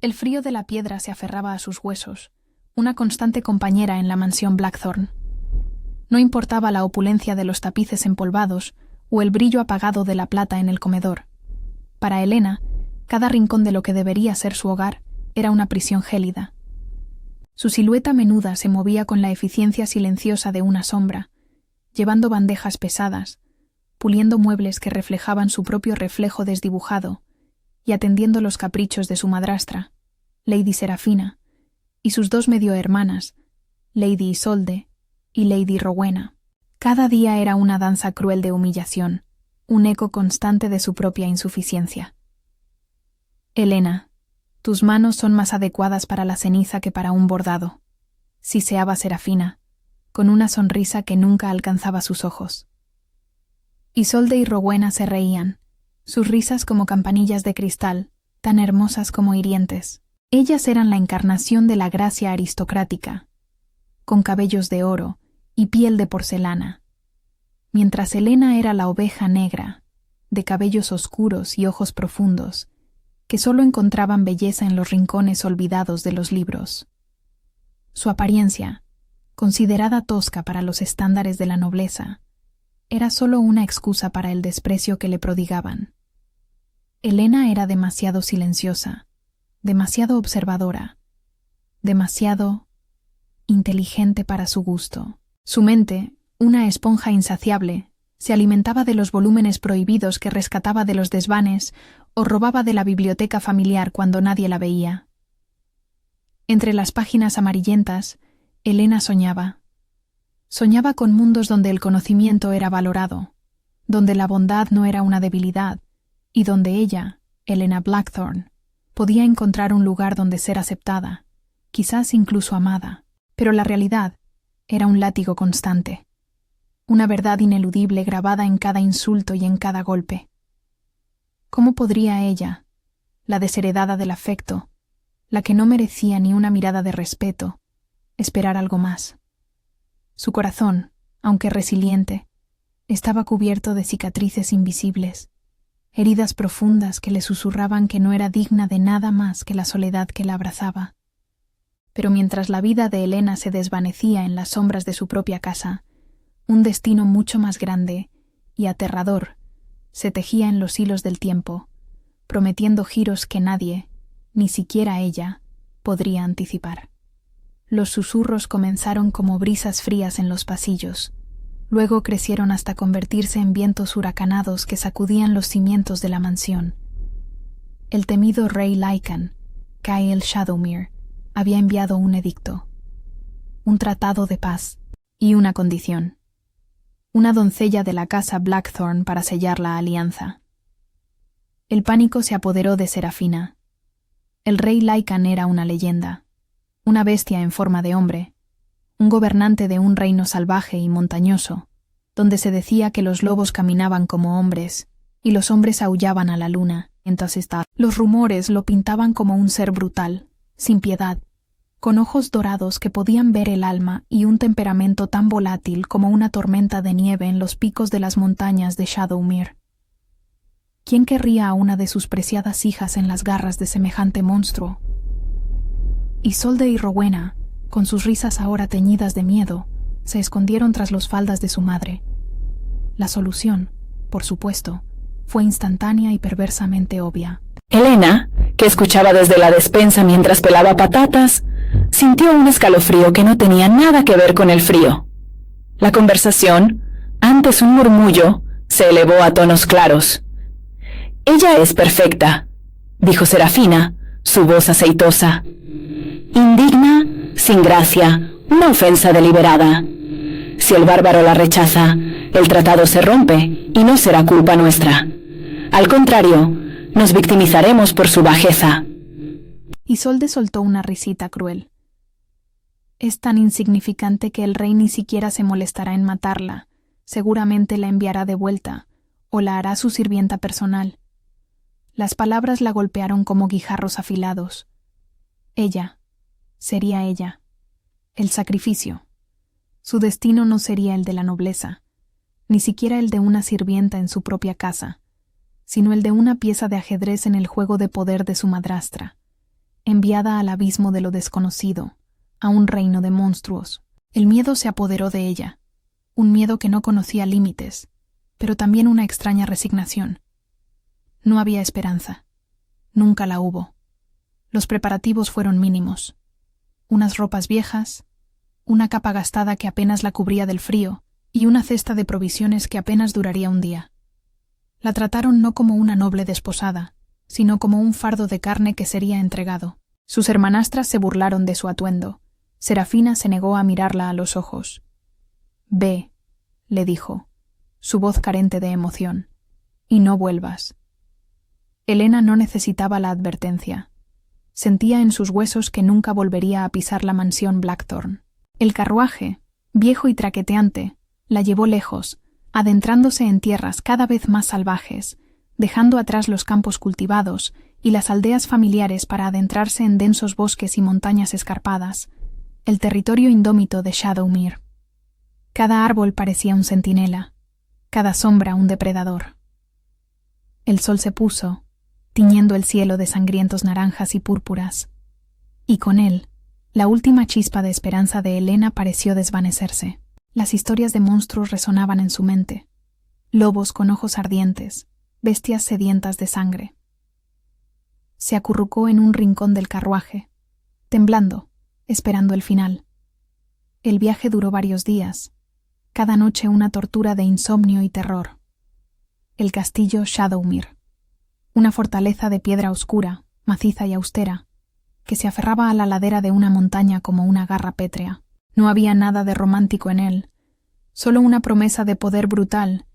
El frío de la piedra se aferraba a sus huesos, una constante compañera en la mansión Blackthorn. No importaba la opulencia de los tapices empolvados o el brillo apagado de la plata en el comedor. Para Elena, cada rincón de lo que debería ser su hogar era una prisión gélida. Su silueta menuda se movía con la eficiencia silenciosa de una sombra, llevando bandejas pesadas, puliendo muebles que reflejaban su propio reflejo desdibujado y atendiendo los caprichos de su madrastra, Lady Serafina, y sus dos medio hermanas, Lady Isolde y Lady Rowena. Cada día era una danza cruel de humillación, un eco constante de su propia insuficiencia. Elena, tus manos son más adecuadas para la ceniza que para un bordado, siseaba Serafina, con una sonrisa que nunca alcanzaba sus ojos. Isolde y Rowena se reían, sus risas como campanillas de cristal, tan hermosas como hirientes. Ellas eran la encarnación de la gracia aristocrática, con cabellos de oro y piel de porcelana, mientras Elena era la oveja negra, de cabellos oscuros y ojos profundos, que solo encontraban belleza en los rincones olvidados de los libros. Su apariencia, considerada tosca para los estándares de la nobleza, era solo una excusa para el desprecio que le prodigaban. Elena era demasiado silenciosa, demasiado observadora, demasiado inteligente para su gusto. Su mente, una esponja insaciable, se alimentaba de los volúmenes prohibidos que rescataba de los desvanes o robaba de la biblioteca familiar cuando nadie la veía. Entre las páginas amarillentas, Elena soñaba. Soñaba con mundos donde el conocimiento era valorado, donde la bondad no era una debilidad, y donde ella, Elena Blackthorn, podía encontrar un lugar donde ser aceptada, quizás incluso amada. Pero la realidad era un látigo constante, una verdad ineludible grabada en cada insulto y en cada golpe. ¿Cómo podría ella, la desheredada del afecto, la que no merecía ni una mirada de respeto, esperar algo más? Su corazón, aunque resiliente, estaba cubierto de cicatrices invisibles, heridas profundas que le susurraban que no era digna de nada más que la soledad que la abrazaba. Pero mientras la vida de Elena se desvanecía en las sombras de su propia casa, un destino mucho más grande y aterrador se tejía en los hilos del tiempo, prometiendo giros que nadie, ni siquiera ella, podría anticipar. Los susurros comenzaron como brisas frías en los pasillos, luego crecieron hasta convertirse en vientos huracanados que sacudían los cimientos de la mansión. El temido rey Lycan, Cael Shadowmere, había enviado un edicto, un tratado de paz y una condición: una doncella de la casa Blackthorn para sellar la alianza. El pánico se apoderó de Serafina. El rey Lycan era una leyenda, una bestia en forma de hombre, un gobernante de un reino salvaje y montañoso, donde se decía que los lobos caminaban como hombres y los hombres aullaban a la luna. Entonces los rumores lo pintaban como un ser brutal, sin piedad, con ojos dorados que podían ver el alma y un temperamento tan volátil como una tormenta de nieve en los picos de las montañas de Shadowmere. ¿Quién querría a una de sus preciadas hijas en las garras de semejante monstruo? Isolde y Rowena, con sus risas ahora teñidas de miedo, se escondieron tras los faldas de su madre. La solución, por supuesto, fue instantánea y perversamente obvia. Elena, que escuchaba desde la despensa mientras pelaba patatas, sintió un escalofrío que no tenía nada que ver con el frío. La conversación, antes un murmullo, se elevó a tonos claros. «Ella es perfecta», dijo Serafina, su voz aceitosa. «Indigna, sin gracia, una ofensa deliberada. Si el bárbaro la rechaza, el tratado se rompe y no será culpa nuestra. Al contrario, nos victimizaremos por su bajeza». Isolde soltó una risita cruel. «Es tan insignificante que el rey ni siquiera se molestará en matarla. Seguramente la enviará de vuelta, o la hará su sirvienta personal». Las palabras la golpearon como guijarros afilados. Ella, sería ella. El sacrificio. Su destino no sería el de la nobleza, ni siquiera el de una sirvienta en su propia casa, sino el de una pieza de ajedrez en el juego de poder de su madrastra. enviada al abismo de lo desconocido, a un reino de monstruos. El miedo se apoderó de ella, un miedo que no conocía límites, pero también una extraña resignación. No había esperanza. Nunca la hubo. Los preparativos fueron mínimos. Unas ropas viejas, una capa gastada que apenas la cubría del frío y una cesta de provisiones que apenas duraría un día. La trataron no como una noble desposada, sino como un fardo de carne que sería entregado. Sus hermanastras se burlaron de su atuendo. Serafina se negó a mirarla a los ojos. «Ve», le dijo, su voz carente de emoción, «y no vuelvas». Elena no necesitaba la advertencia. Sentía en sus huesos que nunca volvería a pisar la mansión Blackthorn. El carruaje, viejo y traqueteante, la llevó lejos, adentrándose en tierras cada vez más salvajes, dejando atrás los campos cultivados y las aldeas familiares para adentrarse en densos bosques y montañas escarpadas, el territorio indómito de Shadowmere. Cada árbol parecía un centinela, cada sombra un depredador. El sol se puso, tiñendo el cielo de sangrientos naranjas y púrpuras, y con él, la última chispa de esperanza de Elena pareció desvanecerse. Las historias de monstruos resonaban en su mente, lobos con ojos ardientes, bestias sedientas de sangre. Se acurrucó en un rincón del carruaje, temblando, esperando el final. El viaje duró varios días, cada noche una tortura de insomnio y terror. El castillo Shadowmere, una fortaleza de piedra oscura, maciza y austera, que se aferraba a la ladera de una montaña como una garra pétrea. No había nada de romántico en él, solo una promesa de poder brutal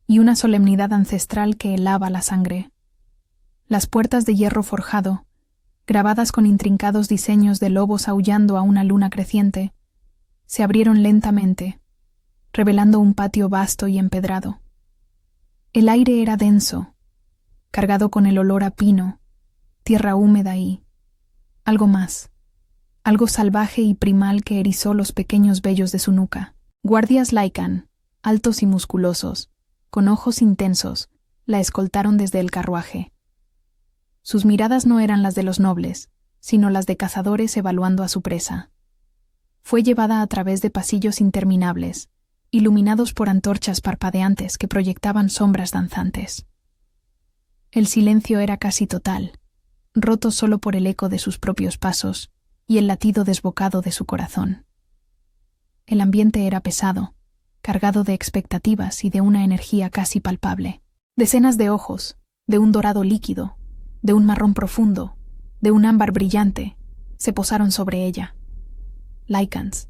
y una solemnidad ancestral que helaba la sangre. Las puertas de hierro forjado, grabadas con intrincados diseños de lobos aullando a una luna creciente, se abrieron lentamente, revelando un patio vasto y empedrado. El aire era denso, cargado con el olor a pino, tierra húmeda y algo más, algo salvaje y primal que erizó los pequeños vellos de su nuca. Guardias Lycan, altos y musculosos, con ojos intensos, la escoltaron desde el carruaje. Sus miradas no eran las de los nobles, sino las de cazadores evaluando a su presa. Fue llevada a través de pasillos interminables, iluminados por antorchas parpadeantes que proyectaban sombras danzantes. El silencio era casi total, roto solo por el eco de sus propios pasos y el latido desbocado de su corazón. El ambiente era pesado, cargado de expectativas y de una energía casi palpable. Decenas de ojos, de un dorado líquido, de un marrón profundo, de un ámbar brillante, se posaron sobre ella. Lycans.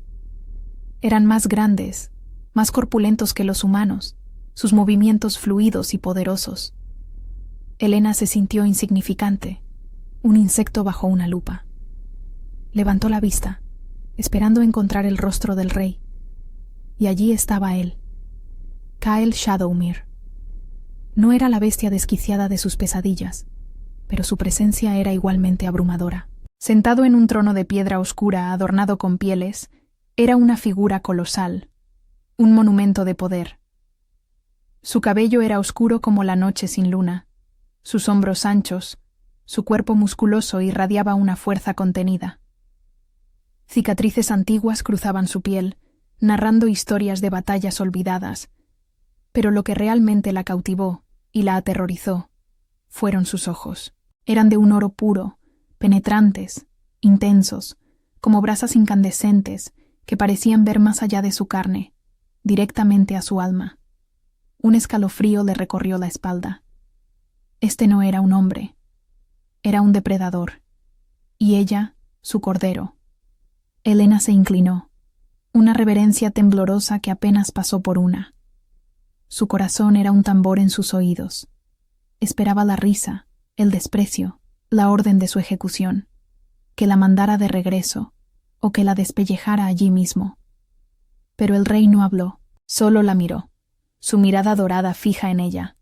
Eran más grandes, más corpulentos que los humanos, sus movimientos fluidos y poderosos. Elena se sintió insignificante, un insecto bajo una lupa. Levantó la vista, esperando encontrar el rostro del rey, y allí estaba él, Kyle Shadowmere. No era la bestia desquiciada de sus pesadillas, pero su presencia era igualmente abrumadora. Sentado en un trono de piedra oscura adornado con pieles, era una figura colosal, un monumento de poder. Su cabello era oscuro como la noche sin luna, sus hombros anchos, su cuerpo musculoso irradiaba una fuerza contenida. Cicatrices antiguas cruzaban su piel, narrando historias de batallas olvidadas, pero lo que realmente la cautivó y la aterrorizó fueron sus ojos. Eran de un oro puro, penetrantes, intensos, como brasas incandescentes que parecían ver más allá de su carne, directamente a su alma. Un escalofrío le recorrió la espalda. Este no era un hombre, era un depredador, y ella, su cordero. Elena se inclinó, una reverencia temblorosa que apenas pasó por una. Su corazón era un tambor en sus oídos. Esperaba la risa, el desprecio, la orden de su ejecución, que la mandara de regreso o que la despellejara allí mismo. Pero el rey no habló, solo la miró, su mirada dorada fija en ella,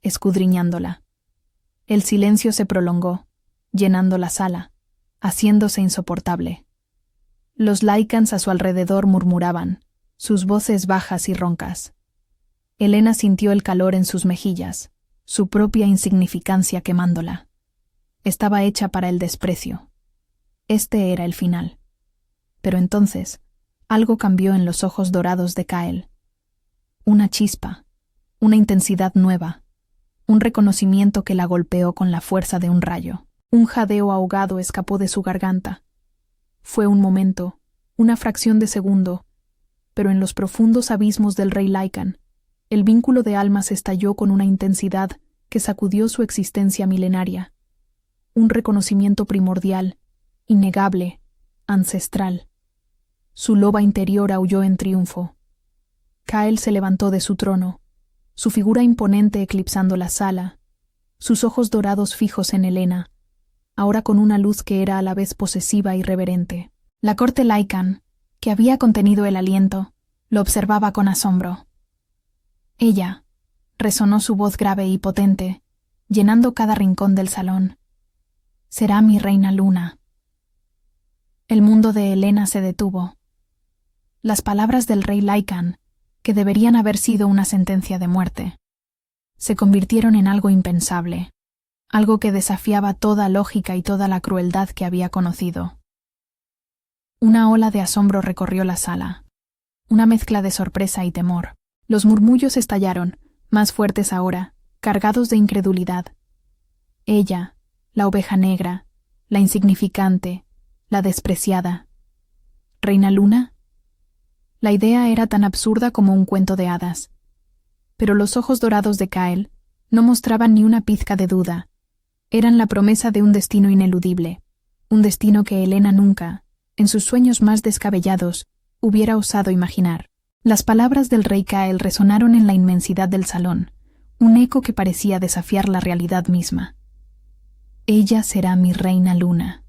escudriñándola. El silencio se prolongó, llenando la sala, haciéndose insoportable. Los Lycans a su alrededor murmuraban, sus voces bajas y roncas. Elena sintió el calor en sus mejillas, su propia insignificancia quemándola. Estaba hecha para el desprecio, Este era el final. Pero entonces, algo cambió en los ojos dorados de Kael. Una chispa, una intensidad nueva, un reconocimiento que la golpeó con la fuerza de un rayo. Un jadeo ahogado escapó de su garganta. Fue un momento, una fracción de segundo, pero en los profundos abismos del rey Lycan, el vínculo de almas estalló con una intensidad que sacudió su existencia milenaria. Un reconocimiento primordial, innegable, ancestral. Su loba interior aulló en triunfo. Kael se levantó de su trono, su figura imponente eclipsando la sala, sus ojos dorados fijos en Helena, ahora con una luz que era a la vez posesiva y reverente. La corte Lycan, que había contenido el aliento, lo observaba con asombro. Ella, resonó su voz grave y potente, llenando cada rincón del salón. Será mi reina Luna. El mundo de Helena se detuvo. Las palabras del rey Lycan, que deberían haber sido una sentencia de muerte, se convirtieron en algo impensable, algo que desafiaba toda lógica y toda la crueldad que había conocido. Una ola de asombro recorrió la sala, una mezcla de sorpresa y temor. Los murmullos estallaron, más fuertes ahora, cargados de incredulidad. Ella, la oveja negra, la insignificante, la despreciada. ¿Reina Luna? La idea era tan absurda como un cuento de hadas. Pero los ojos dorados de Kael no mostraban ni una pizca de duda. Eran la promesa de un destino ineludible, un destino que Helena nunca, en sus sueños más descabellados, hubiera osado imaginar. Las palabras del rey Kael resonaron en la inmensidad del salón, un eco que parecía desafiar la realidad misma. Ella será mi reina Luna.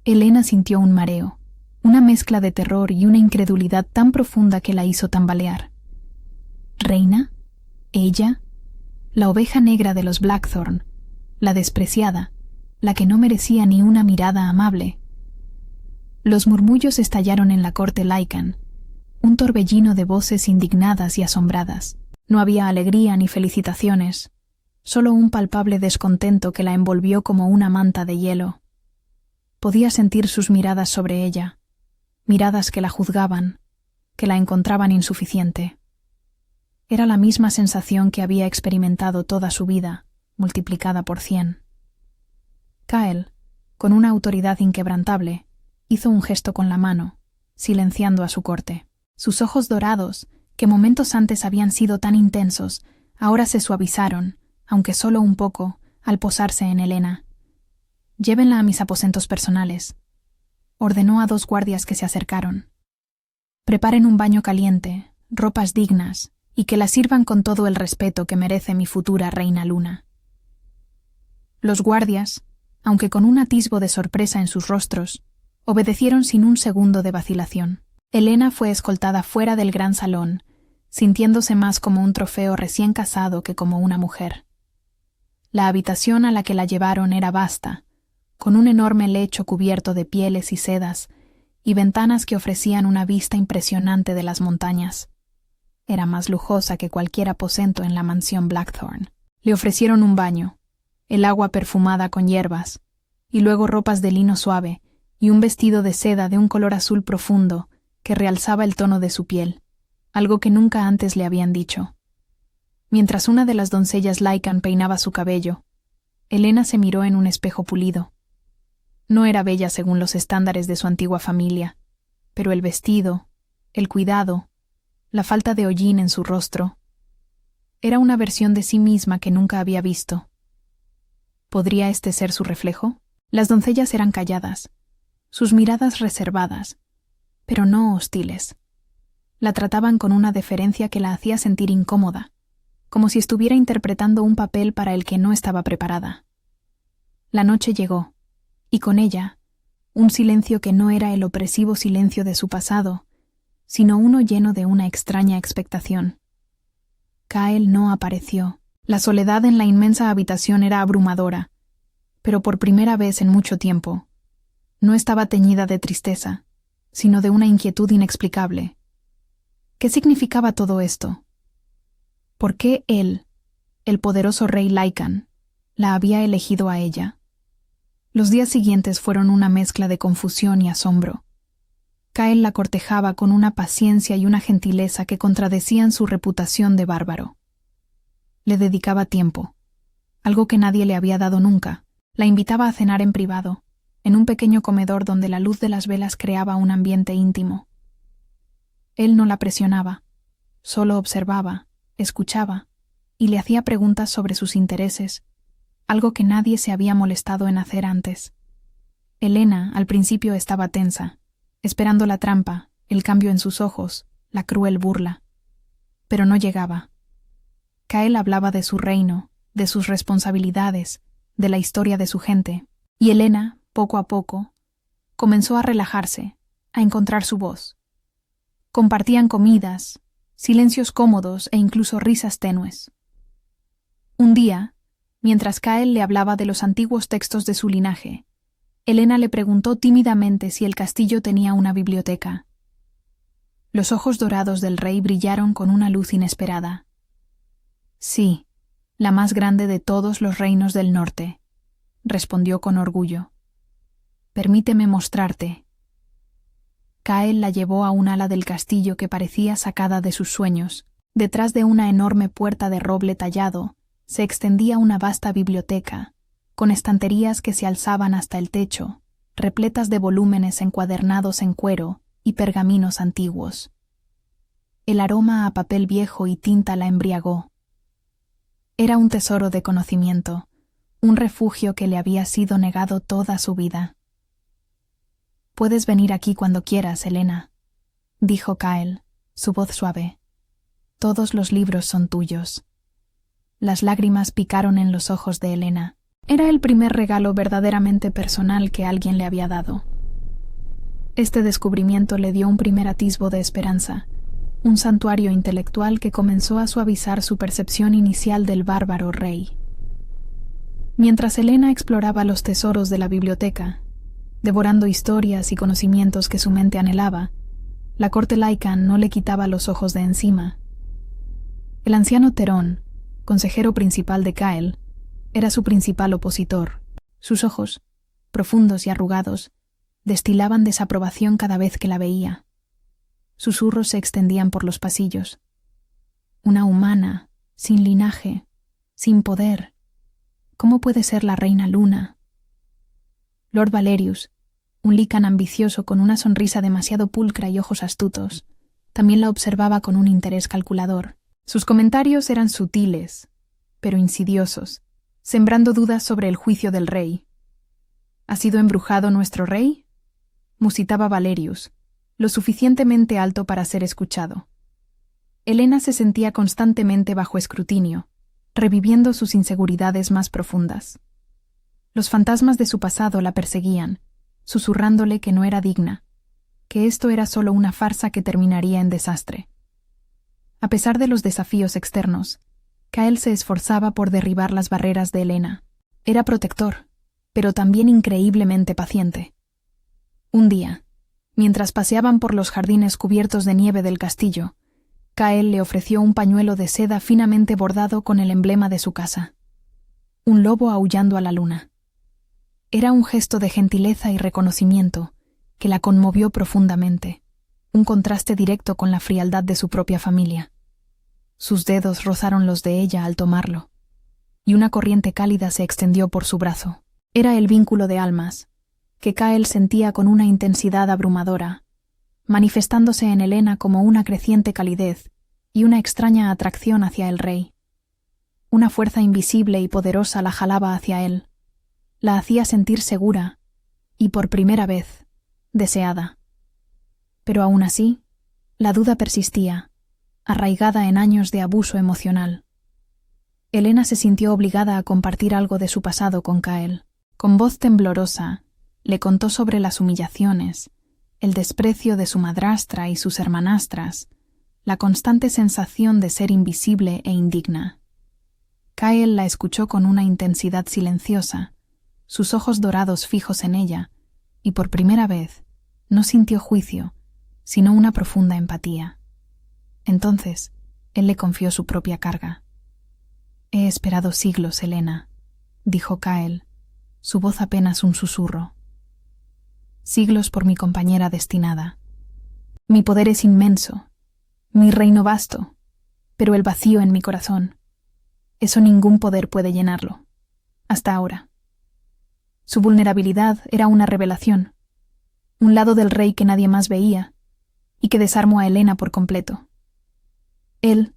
Helena sintió un mareo, una mezcla de terror y una incredulidad tan profunda que la hizo tambalear. ¿Reina? ¿Ella? La oveja negra de los Blackthorn, la despreciada, la que no merecía ni una mirada amable. Los murmullos estallaron en la corte Lycan, un torbellino de voces indignadas y asombradas. No había alegría ni felicitaciones, solo un palpable descontento que la envolvió como una manta de hielo. Podía sentir sus miradas sobre ella, miradas que la juzgaban, que la encontraban insuficiente. Era la misma sensación que había experimentado toda su vida, multiplicada por 100. Kael, con una autoridad inquebrantable, hizo un gesto con la mano, silenciando a su corte. Sus ojos dorados, que momentos antes habían sido tan intensos, ahora se suavizaron, aunque solo un poco, al posarse en Helena. «Llévenla a mis aposentos personales», ordenó a 2 guardias que se acercaron. «Preparen un baño caliente, ropas dignas, y que la sirvan con todo el respeto que merece mi futura reina Luna». Los guardias, aunque con un atisbo de sorpresa en sus rostros, obedecieron sin un segundo de vacilación. Helena fue escoltada fuera del gran salón, sintiéndose más como un trofeo recién casado que como una mujer. La habitación a la que la llevaron era vasta, con un enorme lecho cubierto de pieles y sedas, y ventanas que ofrecían una vista impresionante de las montañas. Era más lujosa que cualquier aposento en la mansión Blackthorn. Le ofrecieron un baño, el agua perfumada con hierbas, y luego ropas de lino suave y un vestido de seda de un color azul profundo que realzaba el tono de su piel, algo que nunca antes le habían dicho. Mientras una de las doncellas Lycan peinaba su cabello, Helena se miró en un espejo pulido. No era bella según los estándares de su antigua familia, pero el vestido, el cuidado, la falta de hollín en su rostro, era una versión de sí misma que nunca había visto. ¿Podría este ser su reflejo? Las doncellas eran calladas, sus miradas reservadas, pero no hostiles. La trataban con una deferencia que la hacía sentir incómoda, como si estuviera interpretando un papel para el que no estaba preparada. La noche llegó, y con ella, un silencio que no era el opresivo silencio de su pasado, sino uno lleno de una extraña expectación. Kael no apareció. La soledad en la inmensa habitación era abrumadora, pero por primera vez en mucho tiempo, no estaba teñida de tristeza, sino de una inquietud inexplicable. ¿Qué significaba todo esto? ¿Por qué él, el poderoso rey Lycan, la había elegido a ella? Los días siguientes fueron una mezcla de confusión y asombro. Kyle la cortejaba con una paciencia y una gentileza que contradecían su reputación de bárbaro. Le dedicaba tiempo, algo que nadie le había dado nunca. La invitaba a cenar en privado, en un pequeño comedor donde la luz de las velas creaba un ambiente íntimo. Él no la presionaba, solo observaba, escuchaba, y le hacía preguntas sobre sus intereses, algo que nadie se había molestado en hacer antes. Elena, al principio, estaba tensa, esperando la trampa, el cambio en sus ojos, la cruel burla. Pero no llegaba. Kyle hablaba de su reino, de sus responsabilidades, de la historia de su gente, y Elena, poco a poco, comenzó a relajarse, a encontrar su voz. Compartían comidas, silencios cómodos e incluso risas tenues. Un día, mientras Kyle le hablaba de los antiguos textos de su linaje, Elena le preguntó tímidamente si el castillo tenía una biblioteca. Los ojos dorados del rey brillaron con una luz inesperada. Sí, la más grande de todos los reinos del norte, respondió con orgullo. Permíteme mostrarte. Kyle la llevó a un ala del castillo que parecía sacada de sus sueños. Detrás de una enorme puerta de roble tallado se extendía una vasta biblioteca, con estanterías que se alzaban hasta el techo, repletas de volúmenes encuadernados en cuero y pergaminos antiguos. El aroma a papel viejo y tinta la embriagó. Era un tesoro de conocimiento, un refugio que le había sido negado toda su vida. «Puedes venir aquí cuando quieras, Elena», dijo Kyle, su voz suave. «Todos los libros son tuyos». Las lágrimas picaron en los ojos de Elena. Era el primer regalo verdaderamente personal que alguien le había dado. Este descubrimiento le dio un primer atisbo de esperanza, un santuario intelectual que comenzó a suavizar su percepción inicial del bárbaro rey. Mientras Elena exploraba los tesoros de la biblioteca, devorando historias y conocimientos que su mente anhelaba, la corte Lycan no le quitaba los ojos de encima. El anciano Terón, consejero principal de Kyle, era su principal opositor. Sus ojos, profundos y arrugados, destilaban desaprobación cada vez que la veía. Susurros se extendían por los pasillos. Una humana, sin linaje, sin poder. ¿Cómo puede ser la reina Luna? Lord Valerius, un Lycan ambicioso con una sonrisa demasiado pulcra y ojos astutos, también la observaba con un interés calculador. Sus comentarios eran sutiles, pero insidiosos, sembrando dudas sobre el juicio del rey. ¿Ha sido embrujado nuestro rey?, musitaba Valerius, lo suficientemente alto para ser escuchado. Elena se sentía constantemente bajo escrutinio, reviviendo sus inseguridades más profundas. Los fantasmas de su pasado la perseguían, susurrándole que no era digna, que esto era solo una farsa que terminaría en desastre. A pesar de los desafíos externos, Kyle se esforzaba por derribar las barreras de Elena. Era protector, pero también increíblemente paciente. Un día, mientras paseaban por los jardines cubiertos de nieve del castillo, Kyle le ofreció un pañuelo de seda finamente bordado con el emblema de su casa. Un lobo aullando a la luna. Era un gesto de gentileza y reconocimiento que la conmovió profundamente, un contraste directo con la frialdad de su propia familia. Sus dedos rozaron los de ella al tomarlo, y una corriente cálida se extendió por su brazo. Era el vínculo de almas, que Kyle sentía con una intensidad abrumadora, manifestándose en Elena como una creciente calidez y una extraña atracción hacia el rey. Una fuerza invisible y poderosa la jalaba hacia él, la hacía sentir segura y, por primera vez, deseada. Pero aún así, la duda persistía, arraigada en años de abuso emocional. Elena se sintió obligada a compartir algo de su pasado con Kyle. Con voz temblorosa, le contó sobre las humillaciones, el desprecio de su madrastra y sus hermanastras, la constante sensación de ser invisible e indigna. Kyle la escuchó con una intensidad silenciosa, sus ojos dorados fijos en ella, y por primera vez no sintió juicio, sino una profunda empatía. Entonces, él le confió su propia carga. «He esperado siglos, Elena», dijo Kyle, su voz apenas un susurro. Siglos por mi compañera destinada. Mi poder es inmenso, mi reino vasto, pero el vacío en mi corazón, eso ningún poder puede llenarlo. Hasta ahora. Su vulnerabilidad era una revelación, un lado del rey que nadie más veía, y que desarmó a Helena por completo. Él,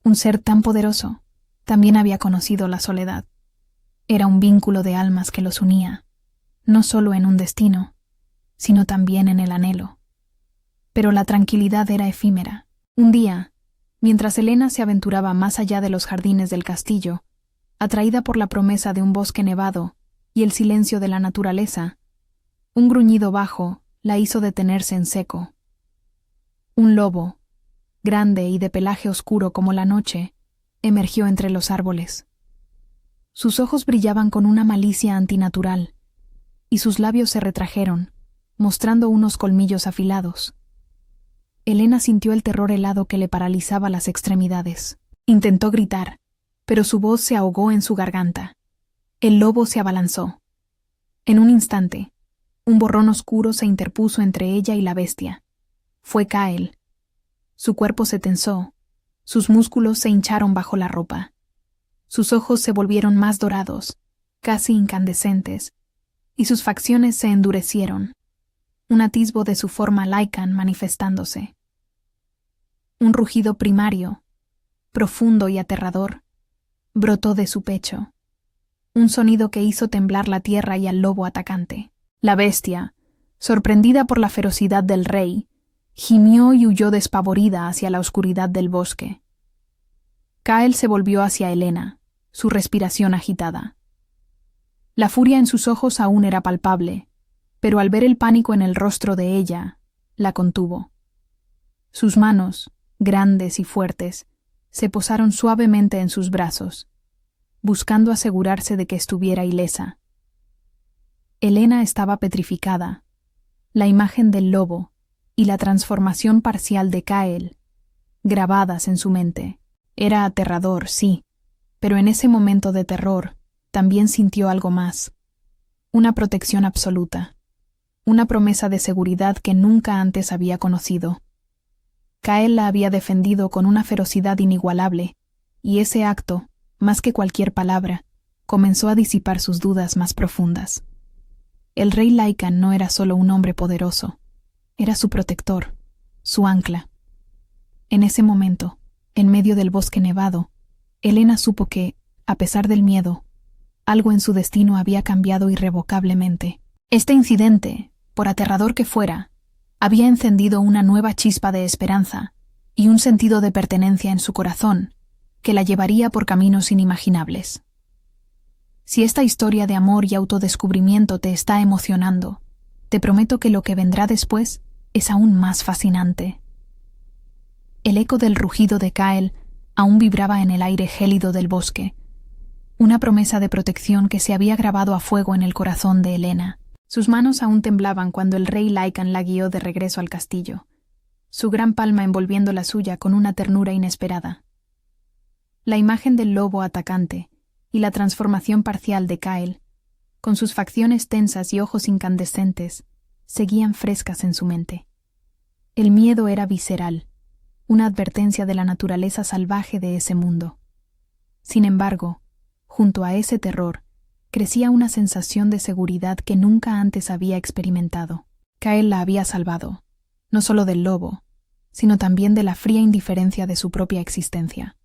un ser tan poderoso, también había conocido la soledad. Era un vínculo de almas que los unía, no solo en un destino, sino también en el anhelo. Pero la tranquilidad era efímera. Un día, mientras Helena se aventuraba más allá de los jardines del castillo, atraída por la promesa de un bosque nevado y el silencio de la naturaleza, un gruñido bajo la hizo detenerse en seco. Un lobo, grande y de pelaje oscuro como la noche, emergió entre los árboles. Sus ojos brillaban con una malicia antinatural, y sus labios se retrajeron, mostrando unos colmillos afilados. Helena sintió el terror helado que le paralizaba las extremidades. Intentó gritar, pero su voz se ahogó en su garganta. El lobo se abalanzó. En un instante, un borrón oscuro se interpuso entre ella y la bestia. Fue Kael. Su cuerpo se tensó, sus músculos se hincharon bajo la ropa. Sus ojos se volvieron más dorados, casi incandescentes, y sus facciones se endurecieron, un atisbo de su forma Lycan manifestándose. Un rugido primario, profundo y aterrador, brotó de su pecho, un sonido que hizo temblar la tierra y al lobo atacante. La bestia, sorprendida por la ferocidad del rey, gimió y huyó despavorida hacia la oscuridad del bosque. Kael se volvió hacia Helena, su respiración agitada. La furia en sus ojos aún era palpable, pero al ver el pánico en el rostro de ella, la contuvo. Sus manos, grandes y fuertes, se posaron suavemente en sus brazos, buscando asegurarse de que estuviera ilesa. Helena estaba petrificada. La imagen del lobo y la transformación parcial de Kael, grabadas en su mente. Era aterrador, sí, pero en ese momento de terror también sintió algo más. Una protección absoluta. Una promesa de seguridad que nunca antes había conocido. Kael la había defendido con una ferocidad inigualable, y ese acto, más que cualquier palabra, comenzó a disipar sus dudas más profundas. El rey Lycan no era solo un hombre poderoso, era su protector, su ancla. En ese momento, en medio del bosque nevado, Helena supo que, a pesar del miedo, algo en su destino había cambiado irrevocablemente. Este incidente, por aterrador que fuera, había encendido una nueva chispa de esperanza y un sentido de pertenencia en su corazón que la llevaría por caminos inimaginables. Si esta historia de amor y autodescubrimiento te está emocionando, te prometo que lo que vendrá después es aún más fascinante. El eco del rugido de Kael aún vibraba en el aire gélido del bosque, una promesa de protección que se había grabado a fuego en el corazón de Helena. Sus manos aún temblaban cuando el rey Lycan la guió de regreso al castillo, su gran palma envolviendo la suya con una ternura inesperada. La imagen del lobo atacante y la transformación parcial de Kael, con sus facciones tensas y ojos incandescentes, seguían frescas en su mente. El miedo era visceral, una advertencia de la naturaleza salvaje de ese mundo. Sin embargo, junto a ese terror, crecía una sensación de seguridad que nunca antes había experimentado. Kael la había salvado, no solo del lobo, sino también de la fría indiferencia de su propia existencia.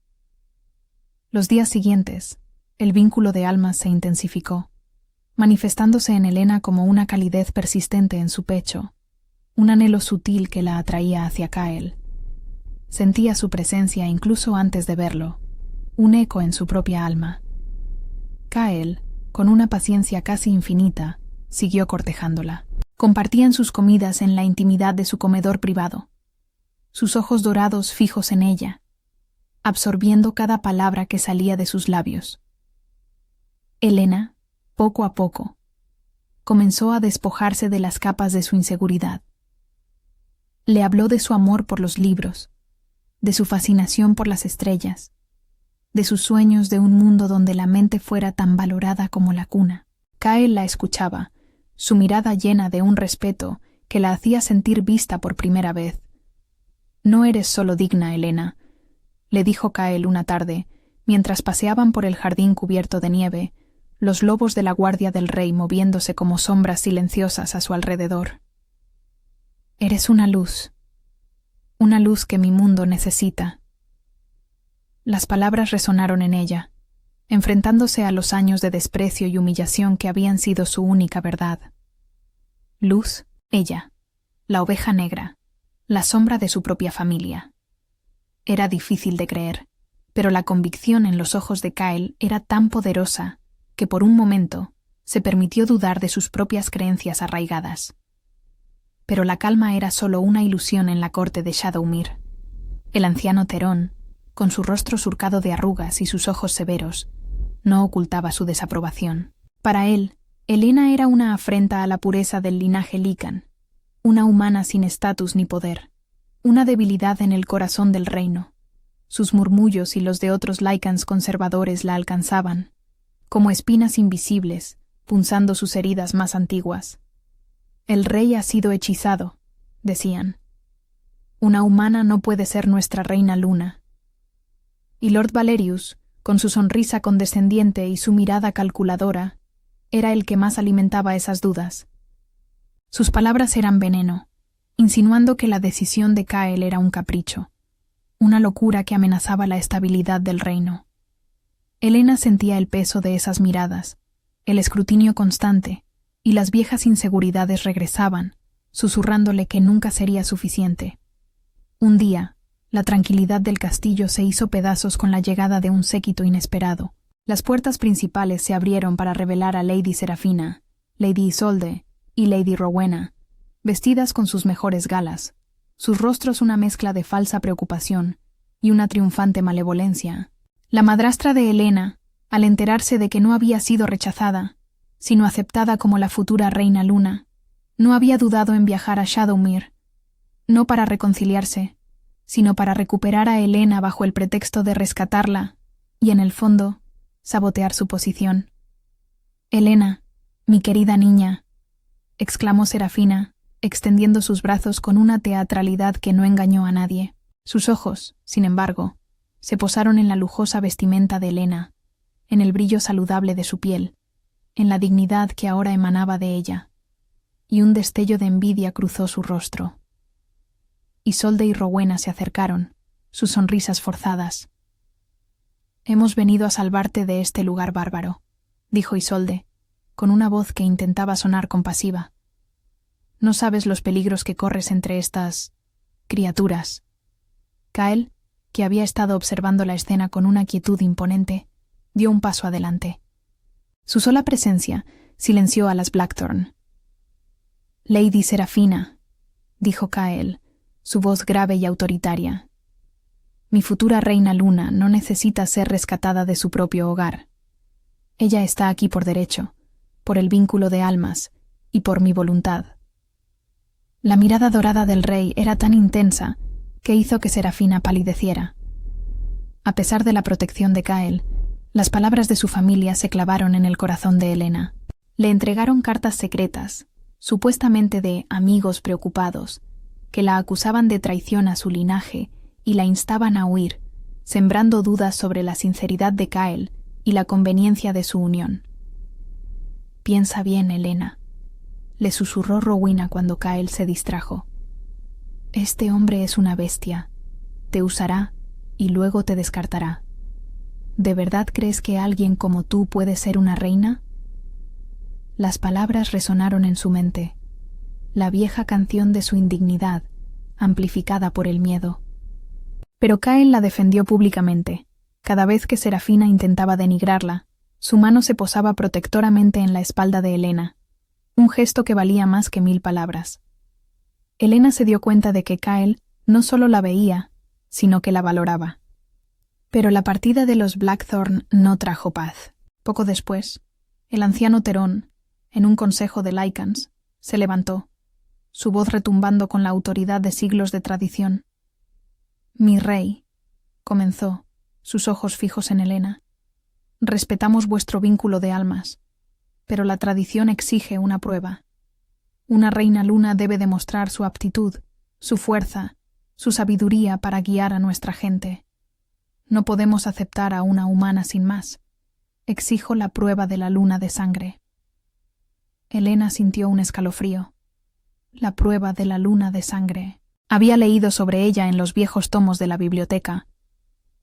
Los días siguientes, el vínculo de almas se intensificó, manifestándose en Helena como una calidez persistente en su pecho, un anhelo sutil que la atraía hacia Kael. Sentía su presencia incluso antes de verlo, un eco en su propia alma. Kael, con una paciencia casi infinita, siguió cortejándola. Compartían sus comidas en la intimidad de su comedor privado, sus ojos dorados fijos en ella, absorbiendo cada palabra que salía de sus labios. Helena, poco a poco, comenzó a despojarse de las capas de su inseguridad. Le habló de su amor por los libros, de su fascinación por las estrellas, de sus sueños de un mundo donde la mente fuera tan valorada como la cuna. Kael la escuchaba, su mirada llena de un respeto que la hacía sentir vista por primera vez. «No eres solo digna, Elena», le dijo Kael una tarde, mientras paseaban por el jardín cubierto de nieve, los lobos de la guardia del rey moviéndose como sombras silenciosas a su alrededor. «Eres una luz que mi mundo necesita». Las palabras resonaron en ella, enfrentándose a los años de desprecio y humillación que habían sido su única verdad. Luz, ella, la oveja negra, la sombra de su propia familia. Era difícil de creer, pero la convicción en los ojos de Kael era tan poderosa que por un momento se permitió dudar de sus propias creencias arraigadas. Pero la calma era solo una ilusión en la corte de Shadowmere. El anciano Terón, con su rostro surcado de arrugas y sus ojos severos, no ocultaba su desaprobación. Para él, Elena era una afrenta a la pureza del linaje Lycan, una humana sin estatus ni poder, una debilidad en el corazón del reino. Sus murmullos y los de otros Lycans conservadores la alcanzaban, como espinas invisibles, punzando sus heridas más antiguas. «El rey ha sido hechizado», decían. «Una humana no puede ser nuestra reina luna». Y Lord Valerius, con su sonrisa condescendiente y su mirada calculadora, era el que más alimentaba esas dudas. Sus palabras eran veneno, insinuando que la decisión de Kael era un capricho, una locura que amenazaba la estabilidad del reino. Elena sentía el peso de esas miradas, el escrutinio constante, y las viejas inseguridades regresaban, susurrándole que nunca sería suficiente. Un día, la tranquilidad del castillo se hizo pedazos con la llegada de un séquito inesperado. Las puertas principales se abrieron para revelar a Lady Serafina, Lady Isolde y Lady Rowena, vestidas con sus mejores galas, sus rostros una mezcla de falsa preocupación y una triunfante malevolencia. La madrastra de Elena, al enterarse de que no había sido rechazada, sino aceptada como la futura reina luna, no había dudado en viajar a Shadowmere, no para reconciliarse, sino para recuperar a Elena bajo el pretexto de rescatarla y, en el fondo, sabotear su posición. «Elena, mi querida niña», exclamó Serafina, extendiendo sus brazos con una teatralidad que no engañó a nadie. Sus ojos, sin embargo, se posaron en la lujosa vestimenta de Elena, en el brillo saludable de su piel, en la dignidad que ahora emanaba de ella, y un destello de envidia cruzó su rostro. Isolde y Rowena se acercaron, sus sonrisas forzadas. «Hemos venido a salvarte de este lugar bárbaro», dijo Isolde, con una voz que intentaba sonar compasiva. «No sabes los peligros que corres entre estas criaturas». Kael, que había estado observando la escena con una quietud imponente, dio un paso adelante. Su sola presencia silenció a las Blackthorn. «Lady Serafina», dijo Kael, su voz grave y autoritaria. «Mi futura reina luna no necesita ser rescatada de su propio hogar. Ella está aquí por derecho, por el vínculo de almas y por mi voluntad». La mirada dorada del rey era tan intensa que hizo que Serafina palideciera. A pesar de la protección de Kael, las palabras de su familia se clavaron en el corazón de Elena. Le entregaron cartas secretas, supuestamente de amigos preocupados, que la acusaban de traición a su linaje y la instaban a huir, sembrando dudas sobre la sinceridad de Kael y la conveniencia de su unión. «Piensa bien, Elena», le susurró Rowena cuando Kael se distrajo. «Este hombre es una bestia. Te usará y luego te descartará. ¿De verdad crees que alguien como tú puede ser una reina?» Las palabras resonaron en su mente, la vieja canción de su indignidad, amplificada por el miedo. Pero Kael la defendió públicamente. Cada vez que Serafina intentaba denigrarla, su mano se posaba protectoramente en la espalda de Elena, un gesto que valía más que 1000 palabras. Elena se dio cuenta de que Kael no solo la veía, sino que la valoraba. Pero la partida de los Blackthorn no trajo paz. Poco después, el anciano Terón, en un consejo de Lycans, se levantó, su voz retumbando con la autoridad de siglos de tradición. «Mi rey», comenzó, sus ojos fijos en Elena, «respetamos vuestro vínculo de almas, pero la tradición exige una prueba. Una reina luna debe demostrar su aptitud, su fuerza, su sabiduría para guiar a nuestra gente. No podemos aceptar a una humana sin más. Exijo la prueba de la luna de sangre. Helena sintió un escalofrío. La prueba de la luna de sangre. Había leído sobre ella en los viejos tomos de la biblioteca.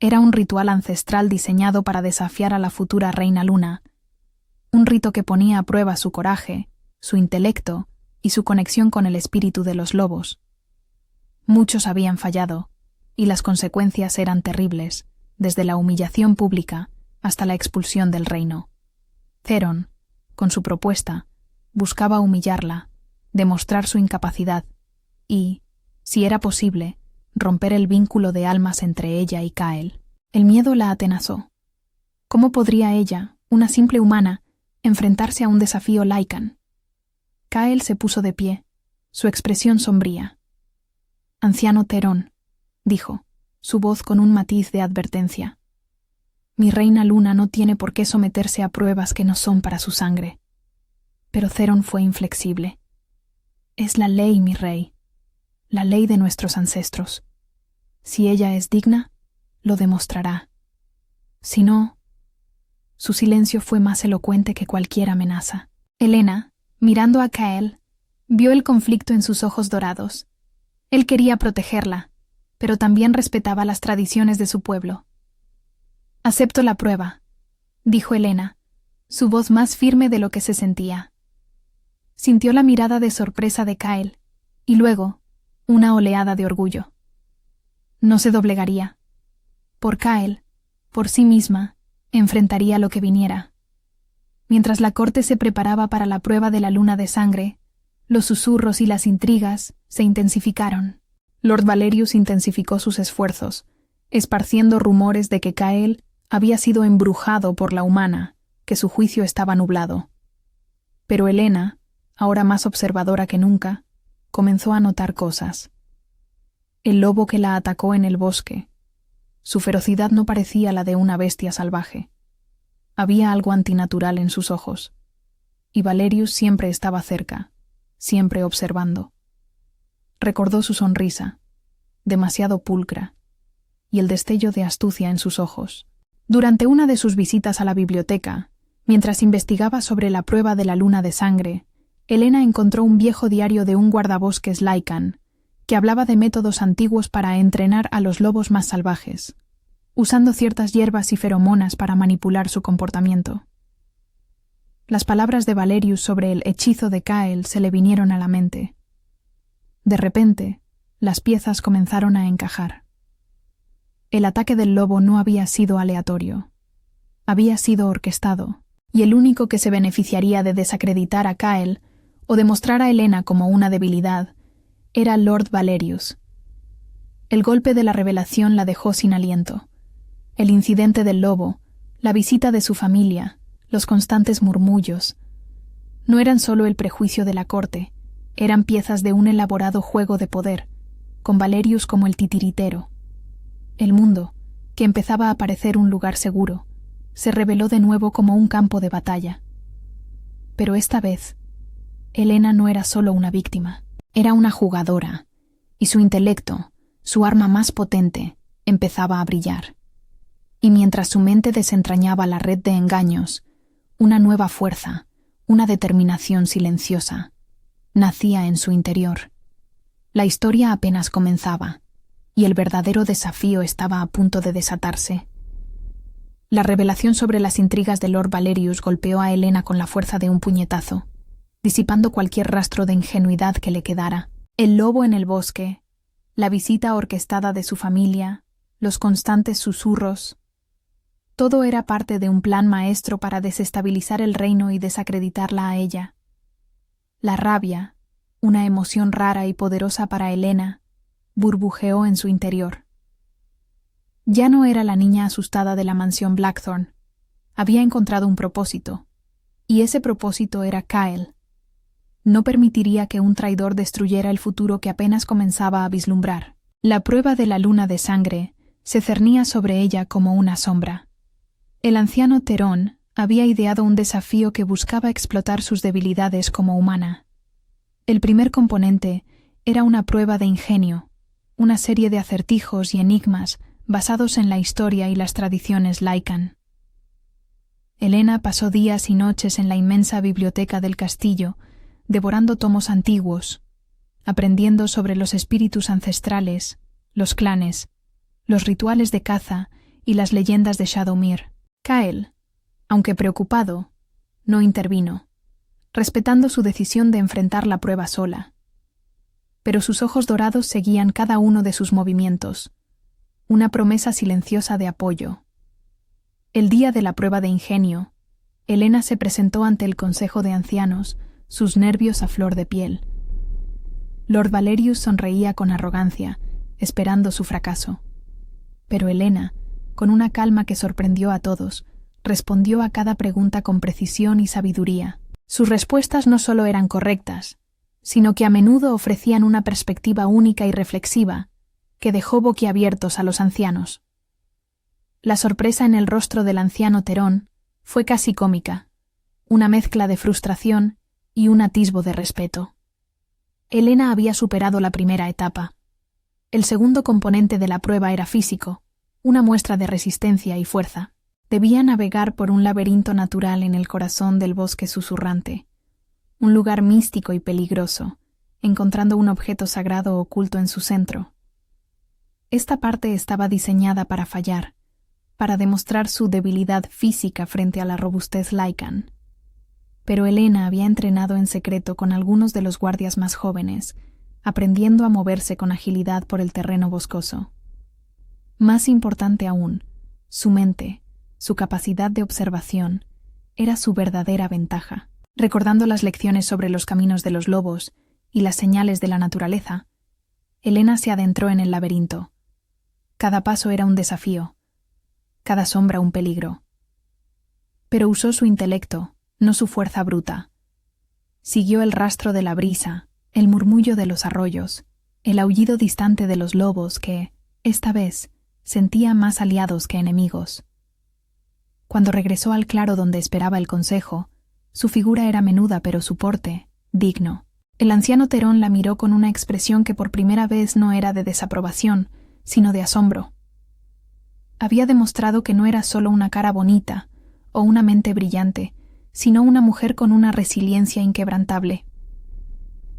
Era un ritual ancestral diseñado para desafiar a la futura reina luna. Un rito que ponía a prueba su coraje, su intelecto y su conexión con el espíritu de los lobos. Muchos habían fallado, y las consecuencias eran terribles, desde la humillación pública hasta la expulsión del reino. Theron, con su propuesta, buscaba humillarla, demostrar su incapacidad y, si era posible, romper el vínculo de almas entre ella y Kael. El miedo la atenazó. ¿Cómo podría ella, una simple humana, enfrentarse a un desafío Lycan? Kael se puso de pie, su expresión sombría. «Anciano Theron», dijo, su voz con un matiz de advertencia. «Mi reina luna no tiene por qué someterse a pruebas que no son para su sangre». Pero Theron fue inflexible. «Es la ley, mi rey, la ley de nuestros ancestros. Si ella es digna, lo demostrará. Si no...» Su silencio fue más elocuente que cualquier amenaza. Helena, mirando a Kael, vio el conflicto en sus ojos dorados. Él quería protegerla, pero también respetaba las tradiciones de su pueblo. «Acepto la prueba», dijo Helena, su voz más firme de lo que se sentía. Sintió la mirada de sorpresa de Kael, y luego una oleada de orgullo. No se doblegaría. Por Kael, por sí misma, enfrentaría lo que viniera. Mientras la corte se preparaba para la prueba de la luna de sangre, los susurros y las intrigas se intensificaron. Lord Valerius intensificó sus esfuerzos, esparciendo rumores de que Kael había sido embrujado por la humana, que su juicio estaba nublado. Pero Helena, ahora más observadora que nunca, comenzó a notar cosas. El lobo que la atacó en el bosque. Su ferocidad no parecía la de una bestia salvaje. Había algo antinatural en sus ojos. Y Valerius siempre estaba cerca, siempre observando. Recordó su sonrisa, demasiado pulcra, y el destello de astucia en sus ojos. Durante una de sus visitas a la biblioteca, mientras investigaba sobre la prueba de la luna de sangre, Helena encontró un viejo diario de un guardabosques Lycan, que hablaba de métodos antiguos para entrenar a los lobos más salvajes, usando ciertas hierbas y feromonas para manipular su comportamiento. Las palabras de Valerius sobre el hechizo de Kael se le vinieron a la mente. De repente, las piezas comenzaron a encajar. El ataque del lobo no había sido aleatorio. Había sido orquestado, y el único que se beneficiaría de desacreditar a Kael o demostrar a Helena como una debilidad era Lord Valerius. El golpe de la revelación la dejó sin aliento. El incidente del lobo, la visita de su familia, los constantes murmullos, no eran solo el prejuicio de la corte, eran piezas de un elaborado juego de poder, con Valerius como el titiritero. El mundo, que empezaba a parecer un lugar seguro, se reveló de nuevo como un campo de batalla. Pero esta vez, Helena no era solo una víctima, era una jugadora, y su intelecto, su arma más potente, empezaba a brillar. Y mientras su mente desentrañaba la red de engaños, una nueva fuerza, una determinación silenciosa, nacía en su interior. La historia apenas comenzaba, y el verdadero desafío estaba a punto de desatarse. La revelación sobre las intrigas de Lord Valerius golpeó a Helena con la fuerza de un puñetazo, disipando cualquier rastro de ingenuidad que le quedara. El lobo en el bosque, la visita orquestada de su familia, los constantes susurros, todo era parte de un plan maestro para desestabilizar el reino y desacreditarla a ella. La rabia, una emoción rara y poderosa para Helena, burbujeó en su interior. Ya no era la niña asustada de la mansión Blackthorn. Había encontrado un propósito, y ese propósito era Kael. No permitiría que un traidor destruyera el futuro que apenas comenzaba a vislumbrar. La prueba de la luna de sangre se cernía sobre ella como una sombra. El anciano Theron había ideado un desafío que buscaba explotar sus debilidades como humana. El primer componente era una prueba de ingenio, una serie de acertijos y enigmas basados en la historia y las tradiciones Lycan. Elena pasó días y noches en la inmensa biblioteca del castillo, devorando tomos antiguos, aprendiendo sobre los espíritus ancestrales, los clanes, los rituales de caza y las leyendas de Shadowmere. Kyle, aunque preocupado, no intervino, respetando su decisión de enfrentar la prueba sola. Pero sus ojos dorados seguían cada uno de sus movimientos, una promesa silenciosa de apoyo. El día de la prueba de ingenio, Elena se presentó ante el Consejo de Ancianos, sus nervios a flor de piel. Lord Valerius sonreía con arrogancia, esperando su fracaso. Pero Elena, con una calma que sorprendió a todos, respondió a cada pregunta con precisión y sabiduría. Sus respuestas no solo eran correctas, sino que a menudo ofrecían una perspectiva única y reflexiva que dejó boquiabiertos a los ancianos. La sorpresa en el rostro del anciano Terón fue casi cómica, una mezcla de frustración y un atisbo de respeto. Elena había superado la primera etapa. El segundo componente de la prueba era físico, una muestra de resistencia y fuerza. Debía navegar por un laberinto natural en el corazón del bosque susurrante, un lugar místico y peligroso, encontrando un objeto sagrado oculto en su centro. Esta parte estaba diseñada para fallar, para demostrar su debilidad física frente a la robustez Lycan. Pero Elena había entrenado en secreto con algunos de los guardias más jóvenes, aprendiendo a moverse con agilidad por el terreno boscoso. Más importante aún, su mente, su capacidad de observación, era su verdadera ventaja. Recordando las lecciones sobre los caminos de los lobos y las señales de la naturaleza, Elena se adentró en el laberinto. Cada paso era un desafío, cada sombra un peligro. Pero usó su intelecto, no su fuerza bruta. Siguió el rastro de la brisa, el murmullo de los arroyos, el aullido distante de los lobos que, esta vez, sentía más aliados que enemigos. Cuando regresó al claro donde esperaba el consejo, su figura era menuda pero su porte, digno. El anciano Terón la miró con una expresión que por primera vez no era de desaprobación, sino de asombro. Había demostrado que no era solo una cara bonita o una mente brillante, sino una mujer con una resiliencia inquebrantable.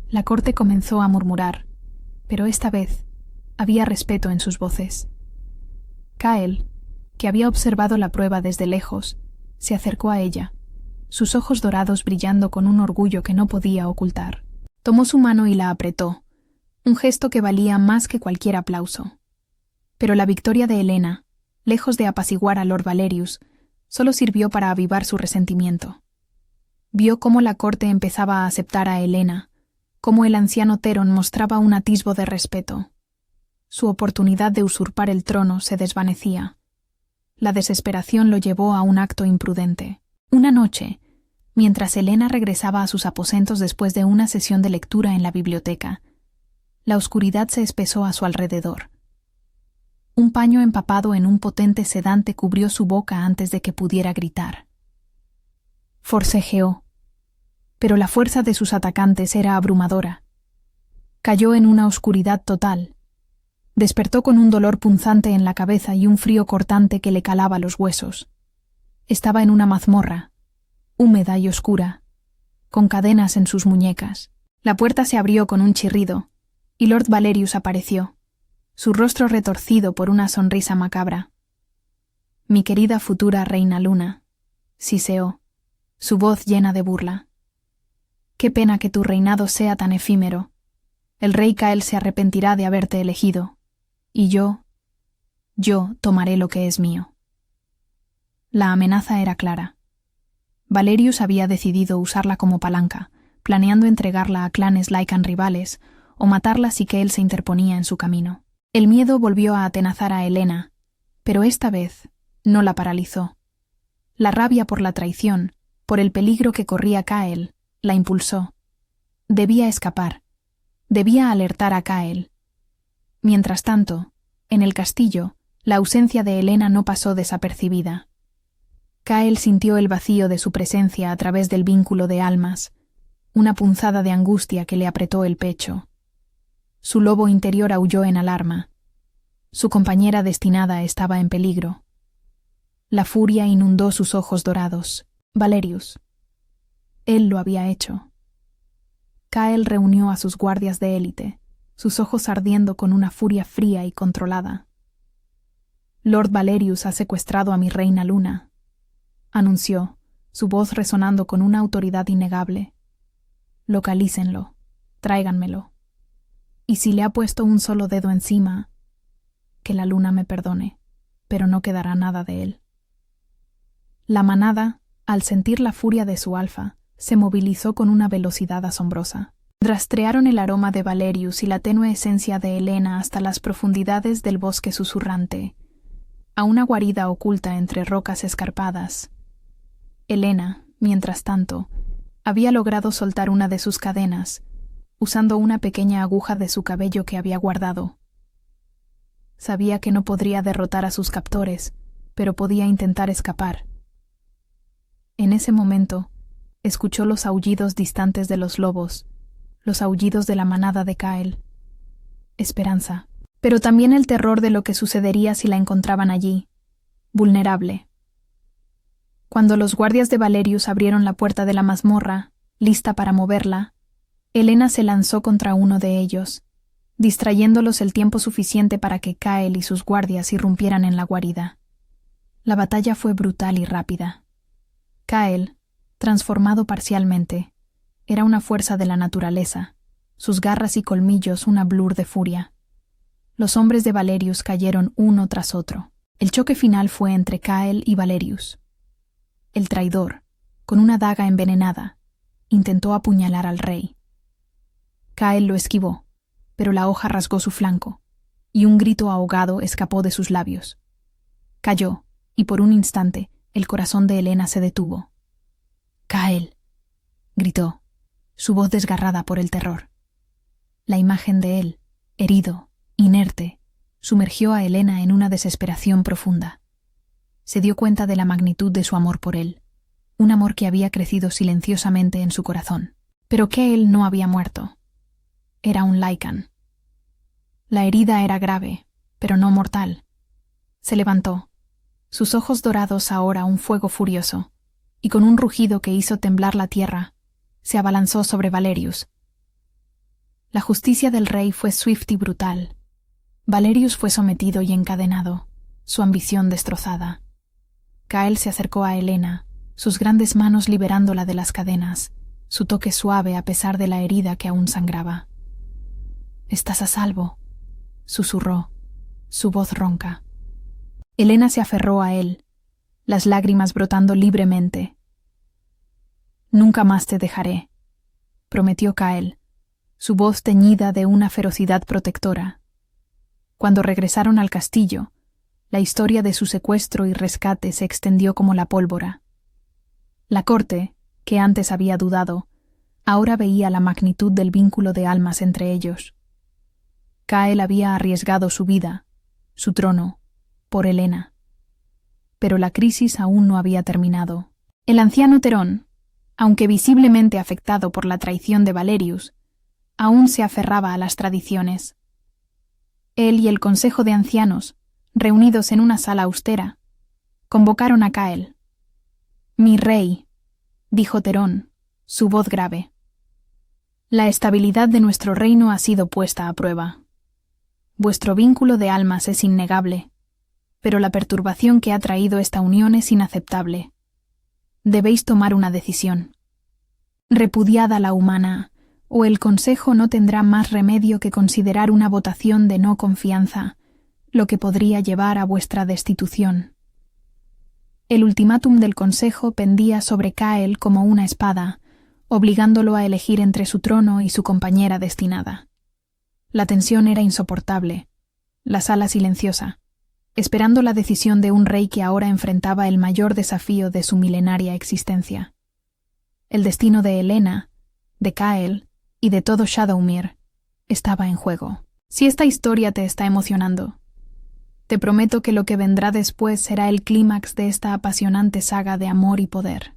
La corte comenzó a murmurar, pero esta vez había respeto en sus voces. Kyle, que había observado la prueba desde lejos, se acercó a ella, sus ojos dorados brillando con un orgullo que no podía ocultar. Tomó su mano y la apretó, un gesto que valía más que cualquier aplauso. Pero la victoria de Elena, lejos de apaciguar a Lord Valerius, solo sirvió para avivar su resentimiento. Vio cómo la corte empezaba a aceptar a Elena, cómo el anciano Terón mostraba un atisbo de respeto. Su oportunidad de usurpar el trono se desvanecía. La desesperación lo llevó a un acto imprudente. Una noche, mientras Elena regresaba a sus aposentos después de una sesión de lectura en la biblioteca, la oscuridad se espesó a su alrededor. Un paño empapado en un potente sedante cubrió su boca antes de que pudiera gritar. Forcejeó, pero la fuerza de sus atacantes era abrumadora. Cayó en una oscuridad total. Despertó con un dolor punzante en la cabeza y un frío cortante que le calaba los huesos. Estaba en una mazmorra, húmeda y oscura, con cadenas en sus muñecas. La puerta se abrió con un chirrido, y Lord Valerius apareció, su rostro retorcido por una sonrisa macabra. «Mi querida futura reina Luna», siseó, su voz llena de burla. «Qué pena que tu reinado sea tan efímero. El rey Kyle se arrepentirá de haberte elegido. Y yo tomaré lo que es mío». La amenaza era clara. Valerius había decidido usarla como palanca, planeando entregarla a clanes Lycan rivales o matarla si que él se interponía en su camino. El miedo volvió a atenazar a Elena, pero esta vez no la paralizó. La rabia por la traición, por el peligro que corría Kyle, la impulsó. Debía escapar. Debía alertar a Kyle. Mientras tanto, en el castillo, la ausencia de Elena no pasó desapercibida. Kael sintió el vacío de su presencia a través del vínculo de almas, una punzada de angustia que le apretó el pecho. Su lobo interior aulló en alarma. Su compañera destinada estaba en peligro. La furia inundó sus ojos dorados. Valerius. Él lo había hecho. Kael reunió a sus guardias de élite, sus ojos ardiendo con una furia fría y controlada. Lord Valerius ha secuestrado a mi reina Luna, anunció, su voz resonando con una autoridad innegable. Localícenlo, tráiganmelo. Y si le ha puesto un solo dedo encima, que la Luna me perdone, pero no quedará nada de él. La manada, al sentir la furia de su alfa, se movilizó con una velocidad asombrosa. Rastrearon el aroma de Valerius y la tenue esencia de Helena hasta las profundidades del bosque susurrante, a una guarida oculta entre rocas escarpadas. Helena, mientras tanto, había logrado soltar una de sus cadenas, usando una pequeña aguja de su cabello que había guardado. Sabía que no podría derrotar a sus captores, pero podía intentar escapar. En ese momento, escuchó los aullidos distantes de los lobos, los aullidos de la manada de Kael. Esperanza, pero también el terror de lo que sucedería si la encontraban allí, vulnerable. Cuando los guardias de Valerius abrieron la puerta de la mazmorra, lista para moverla, Helena se lanzó contra uno de ellos, distrayéndolos el tiempo suficiente para que Kael y sus guardias irrumpieran en la guarida. La batalla fue brutal y rápida. Kael, transformado parcialmente, era una fuerza de la naturaleza, sus garras y colmillos una blur de furia. Los hombres de Valerius cayeron uno tras otro. El choque final fue entre Kael y Valerius. El traidor, con una daga envenenada, intentó apuñalar al rey. Kael lo esquivó, pero la hoja rasgó su flanco, y un grito ahogado escapó de sus labios. Cayó, y por un instante el corazón de Helena se detuvo. «Kael», gritó, su voz desgarrada por el terror. La imagen de él, herido, inerte, sumergió a Helena en una desesperación profunda. Se dio cuenta de la magnitud de su amor por él, un amor que había crecido silenciosamente en su corazón. Pero Kael no había muerto. Era un Lycan. La herida era grave, pero no mortal. Se levantó, sus ojos dorados ahora un fuego furioso, y con un rugido que hizo temblar la tierra, se abalanzó sobre Valerius. La justicia del rey fue swift y brutal. Valerius fue sometido y encadenado, su ambición destrozada. Kael se acercó a Helena, sus grandes manos liberándola de las cadenas, su toque suave a pesar de la herida que aún sangraba. «Estás a salvo», susurró, su voz ronca. Helena se aferró a él, las lágrimas brotando libremente. «Nunca más te dejaré», prometió Kael, su voz teñida de una ferocidad protectora. Cuando regresaron al castillo, la historia de su secuestro y rescate se extendió como la pólvora. La corte, que antes había dudado, ahora veía la magnitud del vínculo de almas entre ellos. Kael había arriesgado su vida, su trono, por Helena. Pero la crisis aún no había terminado. El anciano Terón, aunque visiblemente afectado por la traición de Valerius, aún se aferraba a las tradiciones. Él y el Consejo de Ancianos, reunidos en una sala austera, convocaron a Kael. «Mi rey», dijo Terón, su voz grave. «La estabilidad de nuestro reino ha sido puesta a prueba. Vuestro vínculo de almas es innegable, pero la perturbación que ha traído esta unión es inaceptable. Debéis tomar una decisión. Repudiada la humana, o el Consejo no tendrá más remedio que considerar una votación de no confianza, lo que podría llevar a vuestra destitución». El ultimátum del Consejo pendía sobre Kael como una espada, obligándolo a elegir entre su trono y su compañera destinada. La tensión era insoportable, la sala silenciosa, esperando la decisión de un rey que ahora enfrentaba el mayor desafío de su milenaria existencia. El destino de Helena, de Kael y de todo Shadowmere estaba en juego. Si esta historia te está emocionando, Te prometo que lo que vendrá después será el clímax de esta apasionante saga de amor y poder.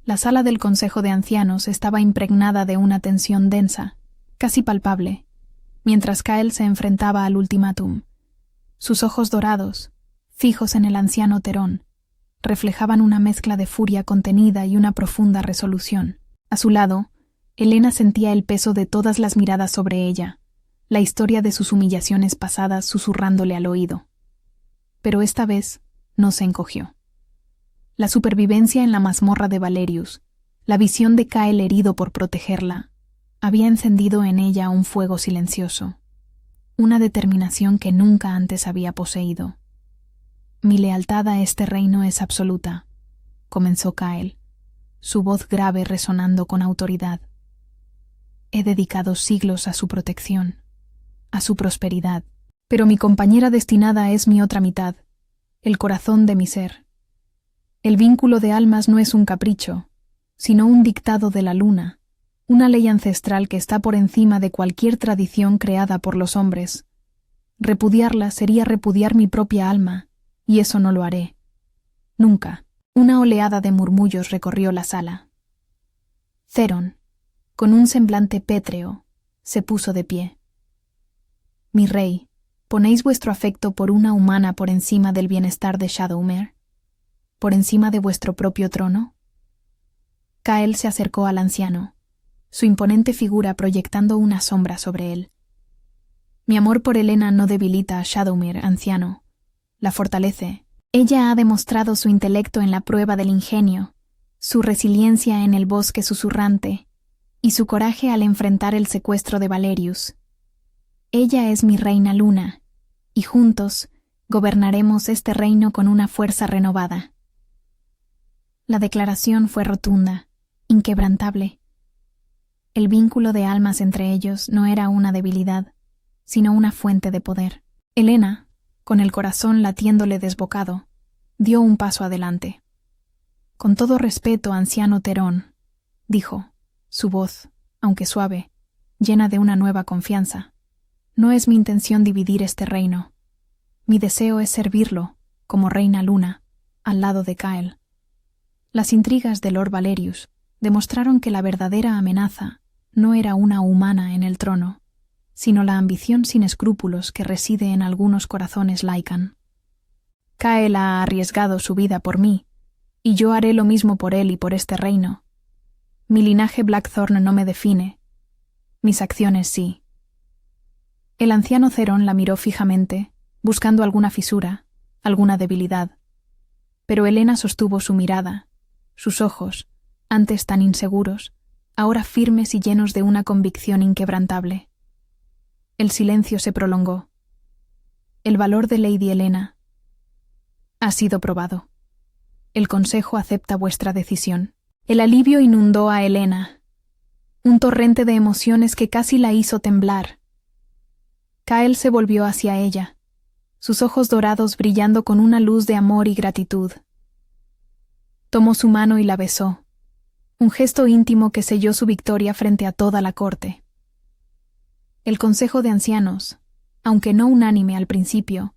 La sala del Consejo de Ancianos estaba impregnada de una tensión densa, casi palpable, mientras Kael se enfrentaba al ultimátum. Sus ojos dorados, fijos en el anciano Terón, reflejaban una mezcla de furia contenida y una profunda resolución. A su lado, Helena sentía el peso de todas las miradas sobre ella, la historia de sus humillaciones pasadas susurrándole al oído. Pero esta vez no se encogió. La supervivencia en la mazmorra de Valerius, la visión de Kael herido por protegerla, había encendido en ella un fuego silencioso, una determinación que nunca antes había poseído. «Mi lealtad a este reino es absoluta», comenzó Kael, su voz grave resonando con autoridad. «He dedicado siglos a su protección, a su prosperidad, pero mi compañera destinada es mi otra mitad, el corazón de mi ser. El vínculo de almas no es un capricho, sino un dictado de la luna, una ley ancestral que está por encima de cualquier tradición creada por los hombres. Repudiarla sería repudiar mi propia alma, y eso no lo haré. Nunca». Una oleada de murmullos recorrió la sala. Theron, con un semblante pétreo, se puso de pie. «Mi rey, ¿ponéis vuestro afecto por una humana por encima del bienestar de Shadowmere? ¿Por encima de vuestro propio trono?» Kael se acercó al anciano, su imponente figura proyectando una sombra sobre él. «Mi amor por Helena no debilita a Shadowmere, anciano. La fortalece. Ella ha demostrado su intelecto en la prueba del ingenio, su resiliencia en el bosque susurrante y su coraje al enfrentar el secuestro de Valerius. Ella es mi reina luna, y juntos gobernaremos este reino con una fuerza renovada». La declaración fue rotunda, inquebrantable. El vínculo de almas entre ellos no era una debilidad, sino una fuente de poder. Helena, con el corazón latiéndole desbocado, dio un paso adelante. «Con todo respeto, anciano Terón», dijo, su voz, aunque suave, llena de una nueva confianza. «No es mi intención dividir este reino. Mi deseo es servirlo, como reina luna, al lado de Kael». Las intrigas de Lord Valerius demostraron que la verdadera amenaza no era una humana en el trono, sino la ambición sin escrúpulos que reside en algunos corazones Lycan. «Kael ha arriesgado su vida por mí, y yo haré lo mismo por él y por este reino. Mi linaje Blackthorn no me define. Mis acciones sí». El anciano Theron la miró fijamente, buscando alguna fisura, alguna debilidad. Pero Helena sostuvo su mirada, sus ojos, antes tan inseguros, ahora firmes y llenos de una convicción inquebrantable. El silencio se prolongó. El valor de Lady Helena ha sido probado. El Consejo acepta vuestra decisión. El alivio inundó a Helena, un torrente de emociones que casi la hizo temblar. Kael se volvió hacia ella, sus ojos dorados brillando con una luz de amor y gratitud. Tomó su mano y la besó, un gesto íntimo que selló su victoria frente a toda la corte. El Consejo de Ancianos, aunque no unánime al principio,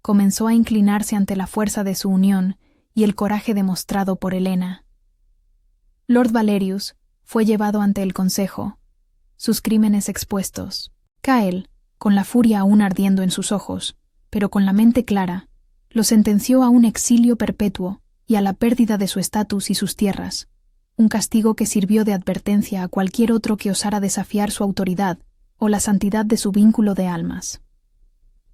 comenzó a inclinarse ante la fuerza de su unión y el coraje demostrado por Helena. Lord Valerius fue llevado ante el Consejo, sus crímenes expuestos. Kael, con la furia aún ardiendo en sus ojos, pero con la mente clara, lo sentenció a un exilio perpetuo y a la pérdida de su estatus y sus tierras, un castigo que sirvió de advertencia a cualquier otro que osara desafiar su autoridad o la santidad de su vínculo de almas.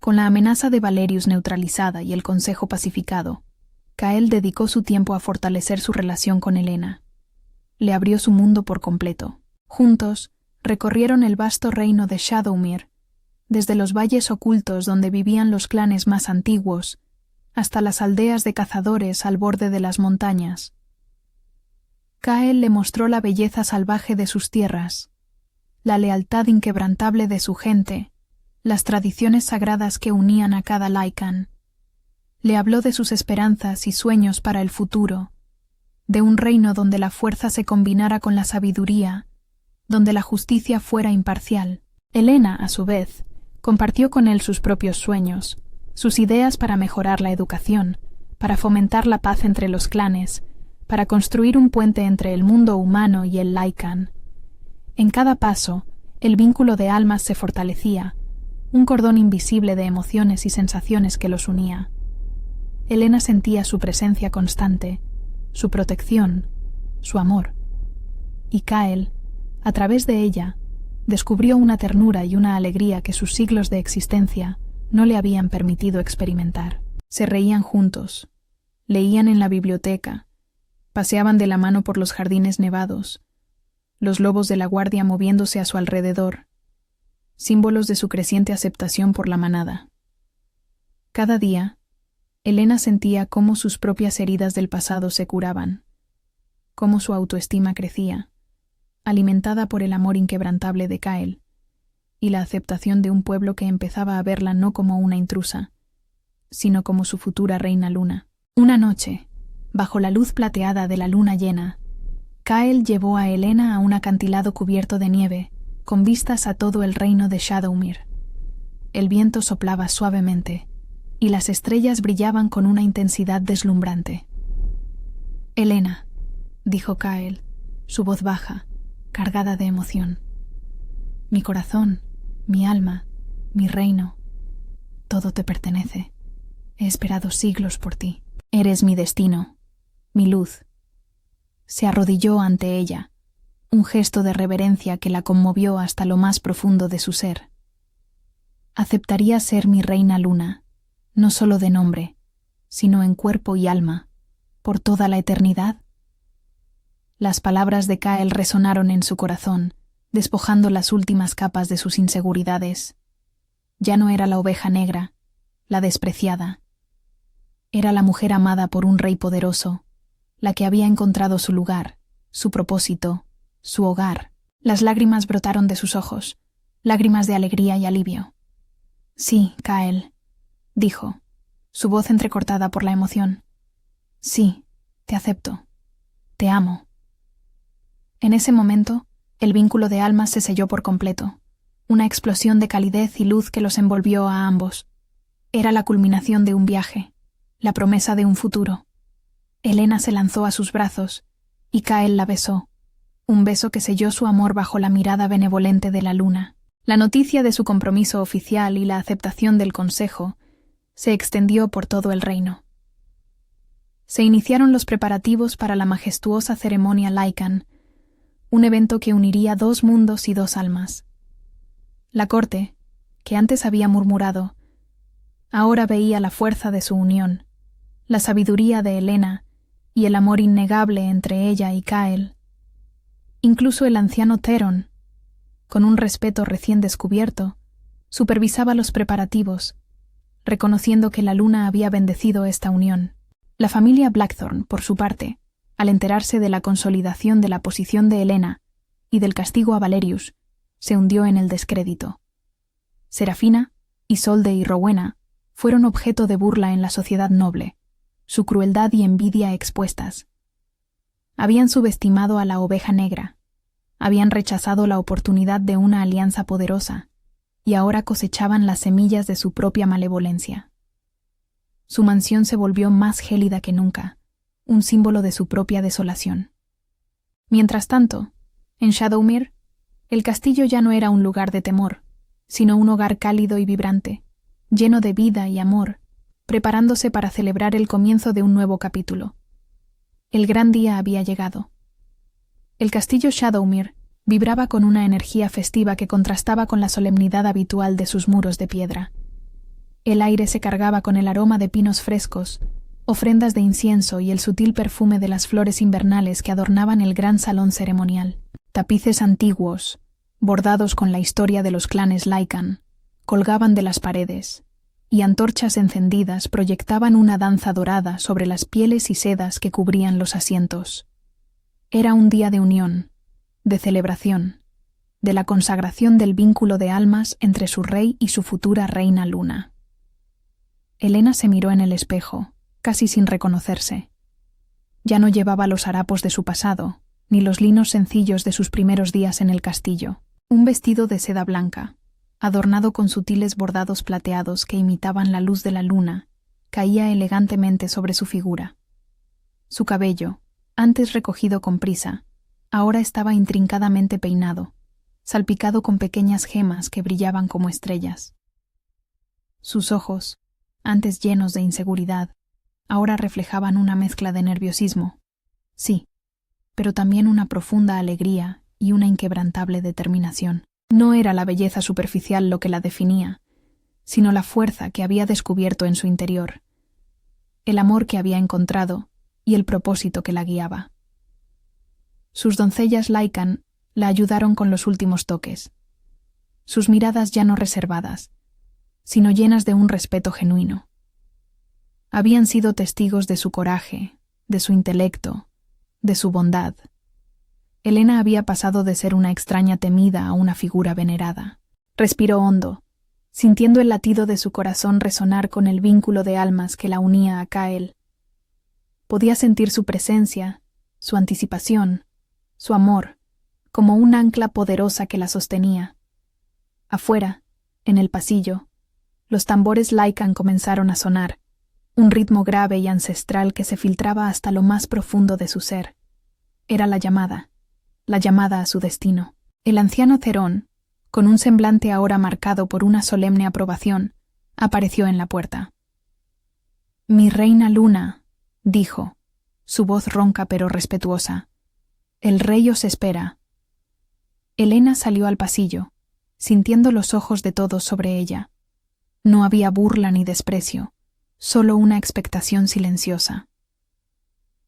Con la amenaza de Valerius neutralizada y el Consejo pacificado, Kael dedicó su tiempo a fortalecer su relación con Helena. Le abrió su mundo por completo. Juntos, recorrieron el vasto reino de Shadowmere, desde los valles ocultos donde vivían los clanes más antiguos, hasta las aldeas de cazadores al borde de las montañas. Kael le mostró la belleza salvaje de sus tierras, la lealtad inquebrantable de su gente, las tradiciones sagradas que unían a cada Lycan. Le habló de sus esperanzas y sueños para el futuro, de un reino donde la fuerza se combinara con la sabiduría, donde la justicia fuera imparcial. Helena, a su vez, compartió con él sus propios sueños, sus ideas para mejorar la educación, para fomentar la paz entre los clanes, para construir un puente entre el mundo humano y el Lycan. En cada paso, el vínculo de almas se fortalecía, un cordón invisible de emociones y sensaciones que los unía. Elena sentía su presencia constante, su protección, su amor. Y Kael, a través de ella, descubrió una ternura y una alegría que sus siglos de existencia no le habían permitido experimentar. Se reían juntos, leían en la biblioteca, paseaban de la mano por los jardines nevados, los lobos de la guardia moviéndose a su alrededor, símbolos de su creciente aceptación por la manada. Cada día, Elena sentía cómo sus propias heridas del pasado se curaban, cómo su autoestima crecía, alimentada por el amor inquebrantable de Kael, y la aceptación de un pueblo que empezaba a verla no como una intrusa, sino como su futura reina luna. Una noche, bajo la luz plateada de la luna llena, Kael llevó a Elena a un acantilado cubierto de nieve, con vistas a todo el reino de Shadowmere. El viento soplaba suavemente, y las estrellas brillaban con una intensidad deslumbrante. «Elena», dijo Kael, su voz baja, cargada de emoción. «Mi corazón, mi alma, mi reino, todo te pertenece. He esperado siglos por ti. Eres mi destino, mi luz». Se arrodilló ante ella, un gesto de reverencia que la conmovió hasta lo más profundo de su ser. «Aceptaría ser mi reina luna, no solo de nombre, sino en cuerpo y alma, por toda la eternidad». Las palabras de Kael resonaron en su corazón, despojando las últimas capas de sus inseguridades. Ya no era la oveja negra, la despreciada. Era la mujer amada por un rey poderoso, la que había encontrado su lugar, su propósito, su hogar. Las lágrimas brotaron de sus ojos, lágrimas de alegría y alivio. «Sí, Kael», dijo, su voz entrecortada por la emoción. «Sí, te acepto. Te amo». En ese momento, el vínculo de almas se selló por completo, una explosión de calidez y luz que los envolvió a ambos. Era la culminación de un viaje, la promesa de un futuro. Elena se lanzó a sus brazos, y Kael la besó, un beso que selló su amor bajo la mirada benevolente de la luna. La noticia de su compromiso oficial y la aceptación del consejo se extendió por todo el reino. Se iniciaron los preparativos para la majestuosa ceremonia Lycan, un evento que uniría dos mundos y dos almas. La corte, que antes había murmurado, ahora veía la fuerza de su unión, la sabiduría de Elena y el amor innegable entre ella y Kael. Incluso el anciano Theron, con un respeto recién descubierto, supervisaba los preparativos, reconociendo que la luna había bendecido esta unión. La familia Blackthorn, por su parte, al enterarse de la consolidación de la posición de Elena y del castigo a Valerius, se hundió en el descrédito. Serafina, Isolde y Rowena fueron objeto de burla en la sociedad noble, su crueldad y envidia expuestas. Habían subestimado a la oveja negra, habían rechazado la oportunidad de una alianza poderosa, y ahora cosechaban las semillas de su propia malevolencia. Su mansión se volvió más gélida que nunca, un símbolo de su propia desolación. Mientras tanto, en Shadowmere, el castillo ya no era un lugar de temor, sino un hogar cálido y vibrante, lleno de vida y amor, preparándose para celebrar el comienzo de un nuevo capítulo. El gran día había llegado. El castillo Shadowmere vibraba con una energía festiva que contrastaba con la solemnidad habitual de sus muros de piedra. El aire se cargaba con el aroma de pinos frescos, ofrendas de incienso y el sutil perfume de las flores invernales que adornaban el gran salón ceremonial. Tapices antiguos, bordados con la historia de los clanes Lycan, colgaban de las paredes, y antorchas encendidas proyectaban una danza dorada sobre las pieles y sedas que cubrían los asientos. Era un día de unión, de celebración, de la consagración del vínculo de almas entre su rey y su futura reina luna. Elena se miró en el espejo, casi sin reconocerse. Ya no llevaba los harapos de su pasado, ni los linos sencillos de sus primeros días en el castillo. Un vestido de seda blanca, adornado con sutiles bordados plateados que imitaban la luz de la luna, caía elegantemente sobre su figura. Su cabello, antes recogido con prisa, ahora estaba intrincadamente peinado, salpicado con pequeñas gemas que brillaban como estrellas. Sus ojos, antes llenos de inseguridad, ahora reflejaban una mezcla de nerviosismo, sí, pero también una profunda alegría y una inquebrantable determinación. No era la belleza superficial lo que la definía, sino la fuerza que había descubierto en su interior, el amor que había encontrado y el propósito que la guiaba. Sus doncellas Lycan la ayudaron con los últimos toques, sus miradas ya no reservadas, sino llenas de un respeto genuino. Habían sido testigos de su coraje, de su intelecto, de su bondad. Elena había pasado de ser una extraña temida a una figura venerada. Respiró hondo, sintiendo el latido de su corazón resonar con el vínculo de almas que la unía a Kael. Podía sentir su presencia, su anticipación, su amor, como un ancla poderosa que la sostenía. Afuera, en el pasillo, los tambores Lycan comenzaron a sonar, un ritmo grave y ancestral que se filtraba hasta lo más profundo de su ser. Era la llamada a su destino. El anciano Cerón, con un semblante ahora marcado por una solemne aprobación, apareció en la puerta. «Mi reina Luna», dijo, su voz ronca pero respetuosa, «el rey os espera». Elena salió al pasillo, sintiendo los ojos de todos sobre ella. No había burla ni desprecio, solo una expectación silenciosa.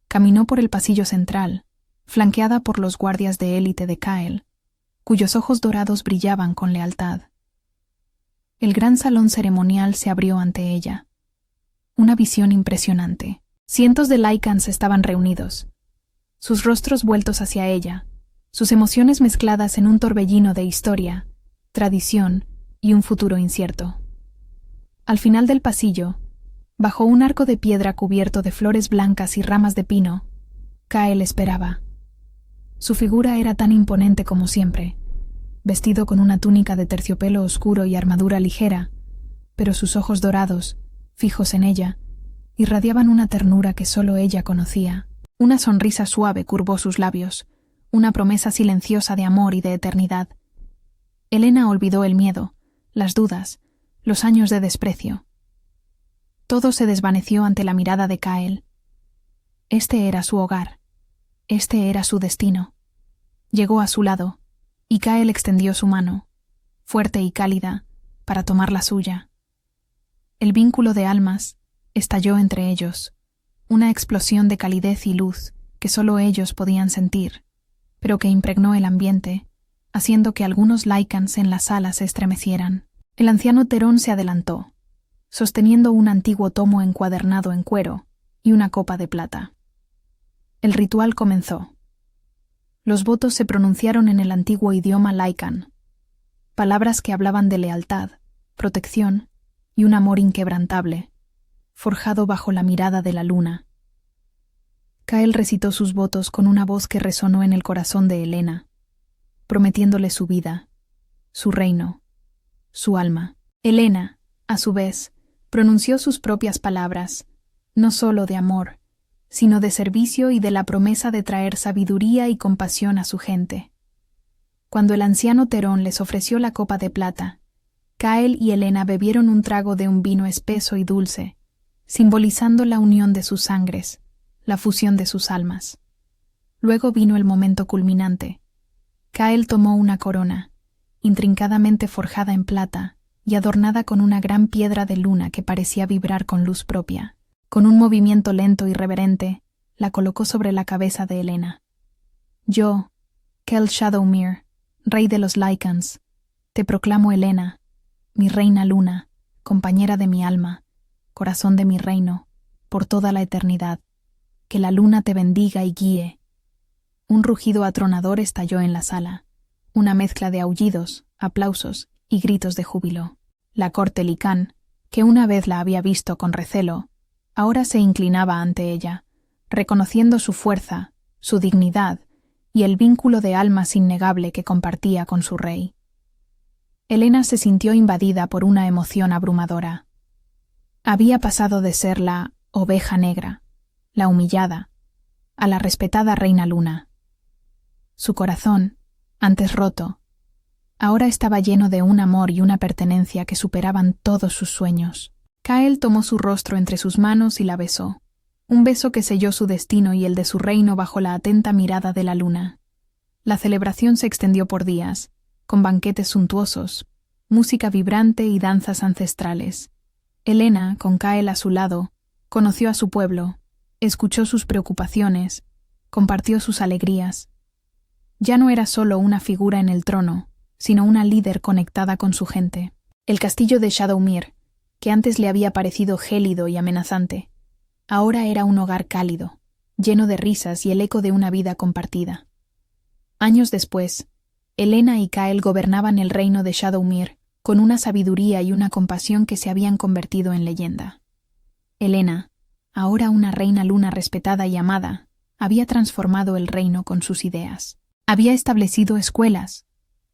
Caminó por el pasillo central, flanqueada por los guardias de élite de Kael, cuyos ojos dorados brillaban con lealtad. El gran salón ceremonial se abrió ante ella. Una visión impresionante. Cientos de Lycans estaban reunidos, sus rostros vueltos hacia ella, sus emociones mezcladas en un torbellino de historia, tradición y un futuro incierto. Al final del pasillo, bajo un arco de piedra cubierto de flores blancas y ramas de pino, Kael esperaba. Su figura era tan imponente como siempre, vestido con una túnica de terciopelo oscuro y armadura ligera, pero sus ojos dorados, fijos en ella, irradiaban una ternura que solo ella conocía. Una sonrisa suave curvó sus labios, una promesa silenciosa de amor y de eternidad. Elena olvidó el miedo, las dudas, los años de desprecio. Todo se desvaneció ante la mirada de Kael. Este era su hogar. Este era su destino. Llegó a su lado, y Kael extendió su mano, fuerte y cálida, para tomar la suya. El vínculo de almas estalló entre ellos, una explosión de calidez y luz que solo ellos podían sentir, pero que impregnó el ambiente, haciendo que algunos Lycans en la sala se estremecieran. El anciano Terón se adelantó, sosteniendo un antiguo tomo encuadernado en cuero y una copa de plata. El ritual comenzó. Los votos se pronunciaron en el antiguo idioma Lycan, palabras que hablaban de lealtad, protección y un amor inquebrantable, forjado bajo la mirada de la luna. Kael recitó sus votos con una voz que resonó en el corazón de Elena, prometiéndole su vida, su reino, su alma. Elena, a su vez, pronunció sus propias palabras, no solo de amor, sino de servicio y de la promesa de traer sabiduría y compasión a su gente. Cuando el anciano Terón les ofreció la copa de plata, Kael y Elena bebieron un trago de un vino espeso y dulce, simbolizando la unión de sus sangres, la fusión de sus almas. Luego vino el momento culminante. Kael tomó una corona, intrincadamente forjada en plata y adornada con una gran piedra de luna que parecía vibrar con luz propia. Con un movimiento lento y reverente, la colocó sobre la cabeza de Elena. Yo, Kel Shadowmere, rey de los Lycans, te proclamo Elena, mi reina luna, compañera de mi alma, corazón de mi reino, por toda la eternidad. Que la luna te bendiga y guíe. Un rugido atronador estalló en la sala, una mezcla de aullidos, aplausos y gritos de júbilo. La corte Lycan, que una vez la había visto con recelo, ahora se inclinaba ante ella, reconociendo su fuerza, su dignidad y el vínculo de almas innegable que compartía con su rey. Elena se sintió invadida por una emoción abrumadora. Había pasado de ser la oveja negra, la humillada, a la respetada reina luna. Su corazón, antes roto, ahora estaba lleno de un amor y una pertenencia que superaban todos sus sueños. Kael tomó su rostro entre sus manos y la besó, un beso que selló su destino y el de su reino bajo la atenta mirada de la luna. La celebración se extendió por días, con banquetes suntuosos, música vibrante y danzas ancestrales. Elena, con Kael a su lado, conoció a su pueblo, escuchó sus preocupaciones, compartió sus alegrías. Ya no era solo una figura en el trono, sino una líder conectada con su gente. El castillo de Shadowmere, que antes le había parecido gélido y amenazante, ahora era un hogar cálido, lleno de risas y el eco de una vida compartida. Años después, Elena y Kael gobernaban el reino de Shadowmere con una sabiduría y una compasión que se habían convertido en leyenda. Elena, ahora una reina luna respetada y amada, había transformado el reino con sus ideas. Había establecido escuelas,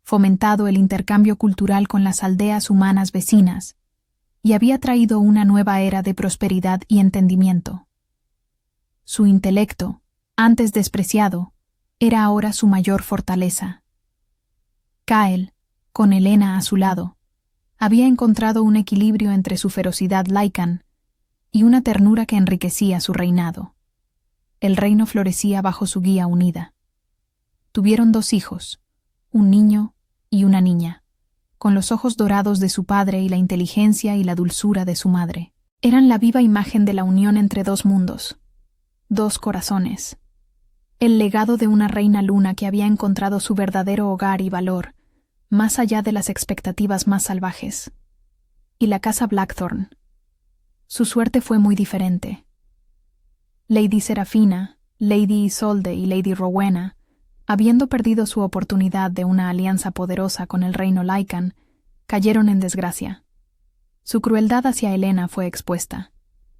fomentado el intercambio cultural con las aldeas humanas vecinas, y había traído una nueva era de prosperidad y entendimiento. Su intelecto, antes despreciado, era ahora su mayor fortaleza. Kael, con Elena a su lado, había encontrado un equilibrio entre su ferocidad Lycan y una ternura que enriquecía su reinado. El reino florecía bajo su guía unida. Tuvieron 2 hijos, un niño y una niña, con los ojos dorados de su padre y la inteligencia y la dulzura de su madre. Eran la viva imagen de la unión entre 2 mundos, 2 corazones. El legado de una reina luna que había encontrado su verdadero hogar y valor, más allá de las expectativas más salvajes. Y la casa Blackthorn. Su suerte fue muy diferente. Lady Serafina, Lady Isolde y Lady Rowena, habiendo perdido su oportunidad de una alianza poderosa con el reino Lycan, cayeron en desgracia. Su crueldad hacia Elena fue expuesta,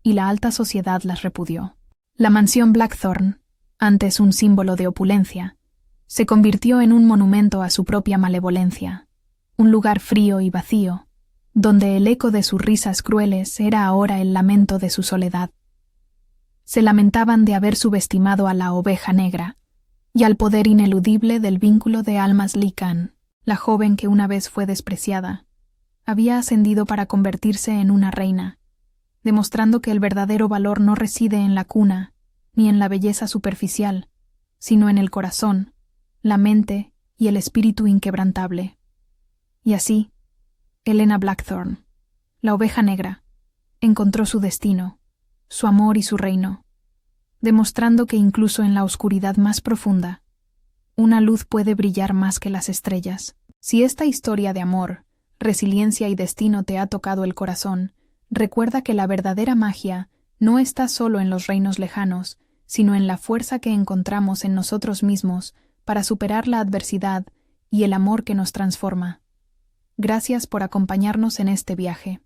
y la alta sociedad las repudió. La mansión Blackthorn, antes un símbolo de opulencia, se convirtió en un monumento a su propia malevolencia, un lugar frío y vacío, donde el eco de sus risas crueles era ahora el lamento de su soledad. Se lamentaban de haber subestimado a la oveja negra y al poder ineludible del vínculo de almas Lycan. La joven que una vez fue despreciada había ascendido para convertirse en una reina, demostrando que el verdadero valor no reside en la cuna ni en la belleza superficial, sino en el corazón, la mente y el espíritu inquebrantable. Y así, Elena Blackthorn, la oveja negra, encontró su destino, su amor y su reino, demostrando que incluso en la oscuridad más profunda, una luz puede brillar más que las estrellas. Si esta historia de amor, resiliencia y destino te ha tocado el corazón, recuerda que la verdadera magia no está solo en los reinos lejanos, sino en la fuerza que encontramos en nosotros mismos para superar la adversidad y el amor que nos transforma. Gracias por acompañarnos en este viaje.